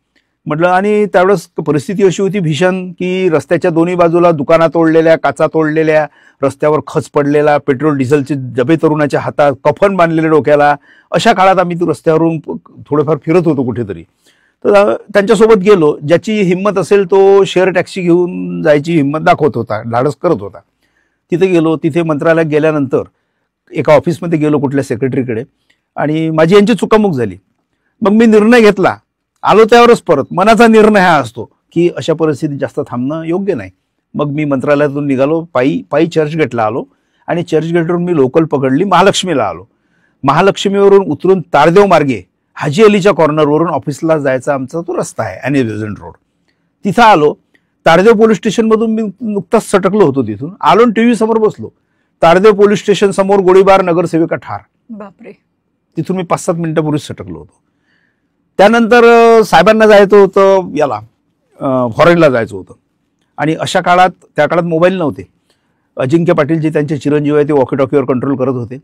म्हटलं, आणि त्यावेळेस परिस्थिती अशी होती भीषण की रस्त्याच्या दोन्ही बाजूला दुकाना तोडलेल्या, काचा तोडलेल्या, रस्त्यावर खच पडलेला, पेट्रोल डिझेलचे डबे तरुणाच्या हातात, कफन बांधलेले डोक्याला. अशा काळात आम्ही रस्त्यावरून थोडेफार फिरत होतो कुठेतरी. तर त्यांच्यासोबत गेलो, ज्याची हिंमत असेल तो शेअर टॅक्सी घेऊन जायची हिंमत दाखवत होता, धाडस करत होता. तिथे गेलो. तिथे मंत्रालयात गेल्यानंतर एका ऑफिसमध्ये गेलो कुठल्या सेक्रेटरीकडे, आणि माझी यांची चुकामुक झाली. मग मी निर्णय घेतला, आलो त्यावरच परत. मनाचा निर्णय हा असतो की अशा परिस्थितीत जास्त थांबणं योग्य नाही. मग मी मंत्रालयातून निघालो, पायी चर्चगेटला आलो, आणि चर्चगेटवरून मी लोकल पकडली, महालक्ष्मीला आलो. महालक्ष्मीवरून उतरून तारदेव मार्गे हाजी अलीच्या कॉर्नरवरून ऑफिसला जायचा आमचा तो रस्ता आहे, ॲनी बेझंट रोड. तिथं आलो. तारदेव पोलीस स्टेशनमधून मी नुकताच सटकलो होतो, तिथून आलो, टीव्ही समोर बसलो. तारदेव पोलीस स्टेशन समोर गोळीबार, नगरसेविका ठार. बापरे. तिथून मी 5-7 मिनिटापूर्वीच सटकलो होतो. त्यानंतर साहेबांना जायचं होतं, याला फॉरेनला जायचं होतं, आणि अशा काळात, त्या काळात मोबाईल नव्हते. अजिंक्य पाटील जे त्यांचे चिरंजीव आहे ते वॉकी टॉकीवर कंट्रोल करत होते,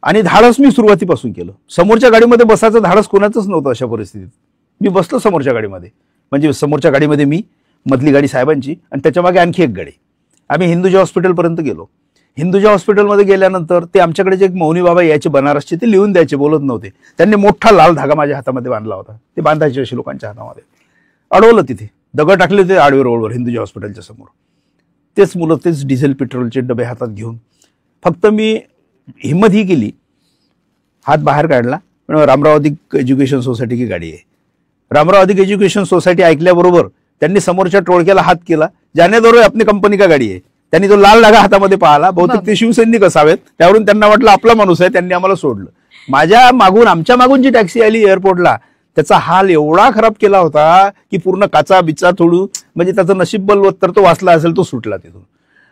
आणि धाडस मी सुरुवातीपासून केलं. समोरच्या गाडीमध्ये बसायचं धाडस कोणाचंच नव्हतं अशा परिस्थितीत. मी बसलो समोरच्या गाडीमध्ये, म्हणजे समोरच्या गाडीमध्ये मी, मधली गाडी साहेबांची, आणि त्याच्या मागे आणखी एक गाडी. आम्ही हिंदुजा हॉस्पिटलपर्यंत गेलो. हिंदुजा हॉस्पिटलमध्ये गेल्यानंतर ते आमच्याकडे जे एक मौनी बाबा यायचे बनारसचे, ते लिहून द्यायचे, बोलत नव्हते. त्यांनी मोठा लाल धागा माझ्या हातामध्ये बांधला होता, ते बांधायचे असे लोकांच्या हातामध्ये. अडवलं, तिथे दगड टाकले होते आडवे रोडवर हिंदुजा हॉस्पिटलच्या समोर. तेच मुलं तेच डिझेल पेट्रोलचे डबे हातात घेऊन. फक्त मी हिंमत ही केली, हात बाहेर काढला, पण रामराव अधिक एज्युकेशन सोसायटीची गाडी आहे. रामराव अधिक एज्युकेशन सोसायटी ऐकल्याबरोबर त्यांनी समोरच्या टोळक्याला हात केला, जानेद्वारे आपली कंपनी का गाडी आहे. त्यांनी तो लाल धागा हातामध्ये पाहिला, बहुतेक ते शिवसैनिक असावेत, त्यावरून त्यांना वाटलं आपला माणूस आहे, त्यांनी आम्हाला सोडलं. आमच्या मागून जी टॅक्सी आली एअरपोर्टला, त्याचा हाल एवढा खराब केला होता की पूर्ण काचा बिचा थोडू, म्हणजे त्याचं नशीब बलवत तर तो वाचला असेल, तो सुटला तिथून.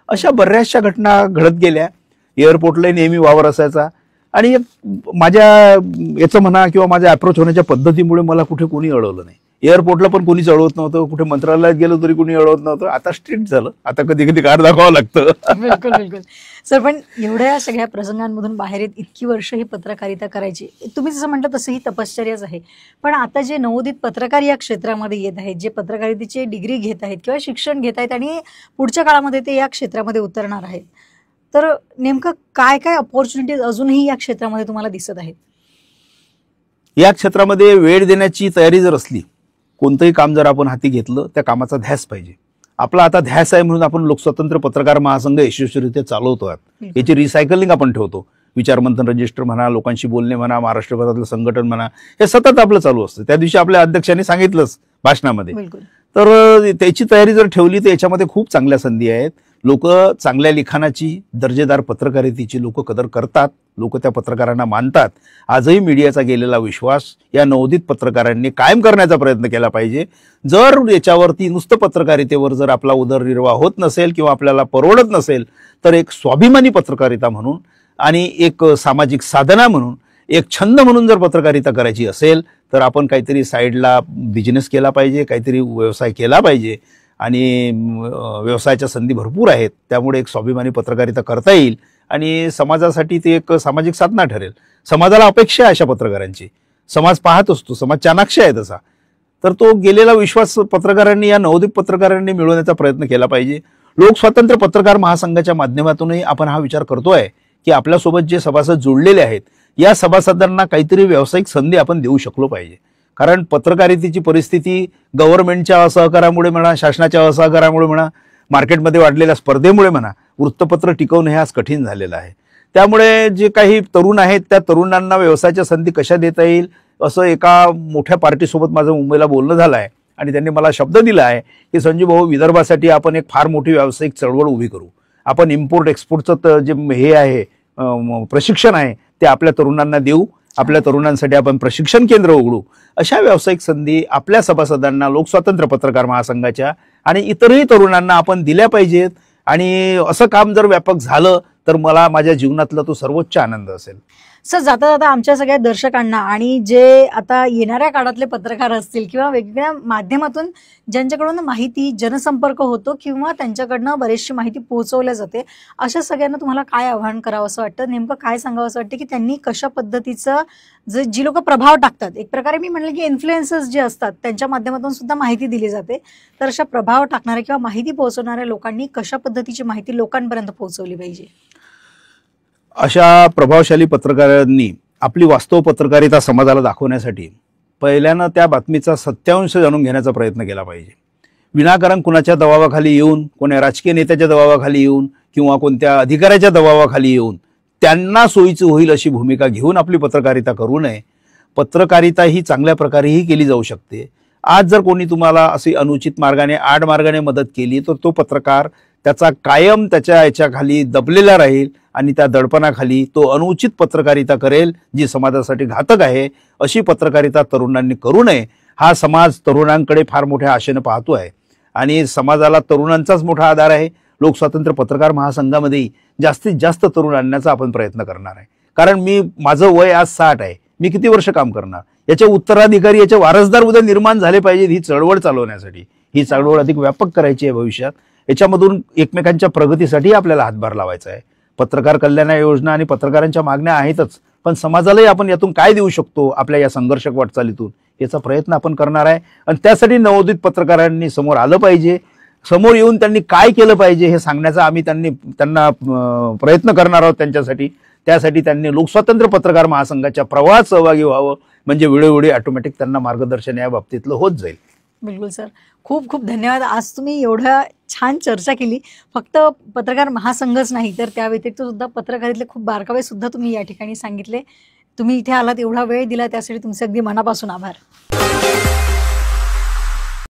अशा बऱ्याचशा घटना घडत गेल्या. एअरपोर्टला नेहमी वावर असायचा, आणि माझ्या याचं म्हणा किंवा माझ्या अप्रोच होण्याच्या पद्धतीमुळे मला कुठे कोणी अडवलं नाही. एअरपोर्टला पण कोणीच अडवत नव्हतं, कुठे मंत्रालयात गेलो तरी कोणी अडवत नव्हतं. आता स्ट्रिक्ट झालं, आता कधी कधी कार्ड दाखवावं लागतं. बिलकुल बिलकुल सर. पण एवढ्या सगळ्या प्रसंगांमधून बाहेर येत इतकी वर्ष ही पत्रकारिता करायची, तुम्ही जसं म्हणता तसं ही तपश्चर्याच आहे. पण आता जे नवोदित पत्रकार या क्षेत्रामध्ये येत आहेत, जे पत्रकारितेची डिग्री घेत आहेत किंवा शिक्षण घेत आहेत, आणि पुढच्या काळामध्ये ते या क्षेत्रामध्ये उतरणार आहेत, तर नेमकं काय काय अपॉर्च्युनिटीज अजूनही या क्षेत्रामध्ये तुम्हाला दिसत आहेत? या क्षेत्रामध्ये वेळ देण्याची तयारी जर असली, कोणतंही काम जर आपण हाती घेतलं, त्या कामाचा ध्यास पाहिजे. आपला आता ध्यास आहे म्हणून आपण लोकस्वातंत्र्य पत्रकार महासंघ यशस्वीरित्या चालवतो. याची रिसायकलिंग आपण ठेवतो. विचारमंथन रजिस्टर म्हणा, लोकांशी बोलणे म्हणा, महाराष्ट्रभरातलं संघटन म्हणा, हे सतत आपलं चालू असतं. त्या दिवशी आपल्या अध्यक्षांनी सांगितलंच भाषणामध्ये. तर त्याची तयारी जर ठेवली तर याच्यामध्ये खूप चांगल्या संधी आहेत. लोक चांगल्या लिखाणाची, दर्जेदार पत्रकारितेची लोक कदर करतात, लोक त्या पत्रकारांना मानतात. आजही मीडियाचा गेलेला विश्वास या नवोदित पत्रकारांनी कायम करण्याचा प्रयत्न केला पाहिजे. जर याच्यावरती नुसतं पत्रकारितेवर जर आपला उदरनिर्वाह होत नसेल किंवा आपल्याला परवडत नसेल, तर एक स्वाभिमानी पत्रकारिता म्हणून आणि एक सामाजिक साधना म्हणून, एक छंद म्हणून जर पत्रकारिता करायची असेल तर आपण काहीतरी साईडला बिझनेस केला पाहिजे, काहीतरी व्यवसाय केला पाहिजे. आणि व्यवसायाच्या संधी भरपूर आहेत, त्यामुळे एक स्वाभिमानी पत्रकारिता करता येईल आणि समाजासाठी ते एक सामाजिक साधना ठरेल. समाजाला अपेक्षा आहे अशा पत्रकारांची. समाज पाहत असतो, समाज चाणाक्ष आहे तसा. तर तो गेलेला विश्वास पत्रकारांनी, या नवोदित पत्रकारांनी मिळवण्याचा प्रयत्न केला पाहिजे. लोकस्वातंत्र्य पत्रकार महासंघाच्या माध्यमातूनही आपण हा विचार करतोय की आपल्यासोबत जे सभासद जोडलेले आहेत या सभासदांना काहीतरी व्यावसायिक संधी आपण देऊ शकलो पाहिजे. कारण पत्रकारितेची परिस्थिती गव्हर्नमेंटच्या असहकारामुळे म्हणा, शासनाच्या असहकारामुळे म्हणा, मार्केटमध्ये वाढलेल्या स्पर्धेमुळे म्हणा, वृत्तपत्र टिकवणं हे आज कठीण झालेलं आहे. त्यामुळे जे काही तरुण आहेत त्या तरुणांना व्यवसायाच्या संधी कशा देता येईल असं एका मोठ्या पार्टीसोबत माझं मुंबईला बोलणं झालं आहे आणि त्यांनी मला शब्द दिला आहे की संजू भाऊ, विदर्भासाठी आपण एक फार मोठी व्यावसायिक चळवळ उभी करू. आपण इम्पोर्ट एक्सपोर्टचं जे हे आहे प्रशिक्षण आहे ते आपल्या तरुणांना देऊ. आपल्या तरुणांसाठी आपण प्रशिक्षण केंद्र उघडू. अशा व्यावसायिक संधी आपल्या सभासदांना, लोकस्वातंत्र्य पत्रकार महासंघाच्या आणि इतरही तरुणांना आपण दिल्या पाहिजेत. आणि असं काम जर व्यापक झालं तर मला माझ्या जीवनातला तो सर्वोच्च आनंद असेल. सर, जाता जाता आमच्या सगळ्या दर्शकांना आणि जे आता येणाऱ्या काळातले पत्रकार असतील किंवा वेगवेगळ्या माध्यमातून ज्यांच्याकडून माहिती, जनसंपर्क होतो किंवा त्यांच्याकडनं बरीचशी माहिती पोहोचवल्या जाते, अशा सगळ्यांना तुम्हाला काय आव्हान करावं असं वाटतं? नेमकं काय सांगावं असं वाटतं की त्यांनी कशा पद्धतीचं, जी लोक प्रभाव टाकतात, एक प्रकारे मी म्हणेल की इन्फ्लुएन्सर्स जे असतात त्यांच्या माध्यमातून सुद्धा माहिती दिली जाते, तर अशा प्रभाव टाकणाऱ्या किंवा माहिती पोहोचवणाऱ्या लोकांनी कशा पद्धतीची माहिती लोकांपर्यंत पोहोचवली पाहिजे? अशा प्रभावशाली पत्रकारांनी आपली वास्तव पत्रकारिता समाजाला दाखवण्यासाठी पहिल्यानं त्या बातमीचा सत्यांश जाणून घेण्याचा प्रयत्न केला पाहिजे. विनाकारण कुणाच्या दबावाखाली येऊन, कोण्या राजकीय नेत्याच्या दबावाखाली येऊन किंवा कोणत्या अधिकाऱ्याच्या दबावाखाली येऊन त्यांना सोयीची होईल अशी भूमिका घेऊन आपली पत्रकारिता करू नये. पत्रकारिता ही चांगल्या प्रकारेही केली जाऊ शकते. आज जर कोणी तुम्हाला अशी अनुचित मार्गाने, आड मार्गाने मदत केली तर तो पत्रकार त्याचा कायम त्याच्या याच्याखाली दबलेला राहील आणि त्या दडपणाखाली तो अनुचित पत्रकारिता करेल जी समाजासाठी घातक आहे. अशी पत्रकारिता तरुणांनी करू नये. हा समाज तरुणांकडे फार मोठ्या आशेने पाहतो आहे आणि समाजाला तरुणांचाच मोठा आधार आहे. लोकस्वातंत्र्य पत्रकार महासंघामध्येही जास्तीत जास्त तरुण आणण्याचा आपण प्रयत्न करणार आहे. कारण माझं वय आज 60 आहे. मी किती वर्ष काम करणार? याचे उत्तराधिकारी, याचे वारसदार उद्या निर्माण झाले पाहिजेत ही चळवळ चालवण्यासाठी. ही चळवळ अधिक व्यापक करायची आहे भविष्यात. याच्यामधून एकमेकांच्या प्रगतीसाठी आपल्याला हातभार लावायचा आहे. पत्रकार कल्याण योजना आणि पत्रकारांच्या मागण्या आहेतच, पण समाजालाही आपण यातून काय देऊ शकतो आपल्या या संघर्षक वाटचालीतून याचा प्रयत्न आपण करणार आहे. आणि त्यासाठी नवोदित पत्रकारांनी समोर आलं पाहिजे. समोर येऊन त्यांनी काय केलं पाहिजे हे सांगण्याचा आम्ही त्यांना प्रयत्न करणार आहोत त्यांच्यासाठी. त्यासाठी त्यांनी लोकस्वातंत्र्य पत्रकार महासंघाच्या प्रवाहात सहभागी व्हावं, म्हणजे वेळोवेळी ऑटोमॅटिक त्यांना मार्गदर्शन या बाबतीतलं होत जाईल. बिलकुल सर, खूप खूप धन्यवाद. आज तुम्ही एवढ्या छान चर्चा केली. फक्त पत्रकार महासंघच नाही तर त्या व्यतिरिक्त सुद्धा पत्रकारितेतले खूप बारकावे सुद्धा तुम्ही या ठिकाणी सांगितले. तुम्ही इथे आलात, एवढा वेळ दिला त्यासाठी तुमचे अगदी मनापासून आभार.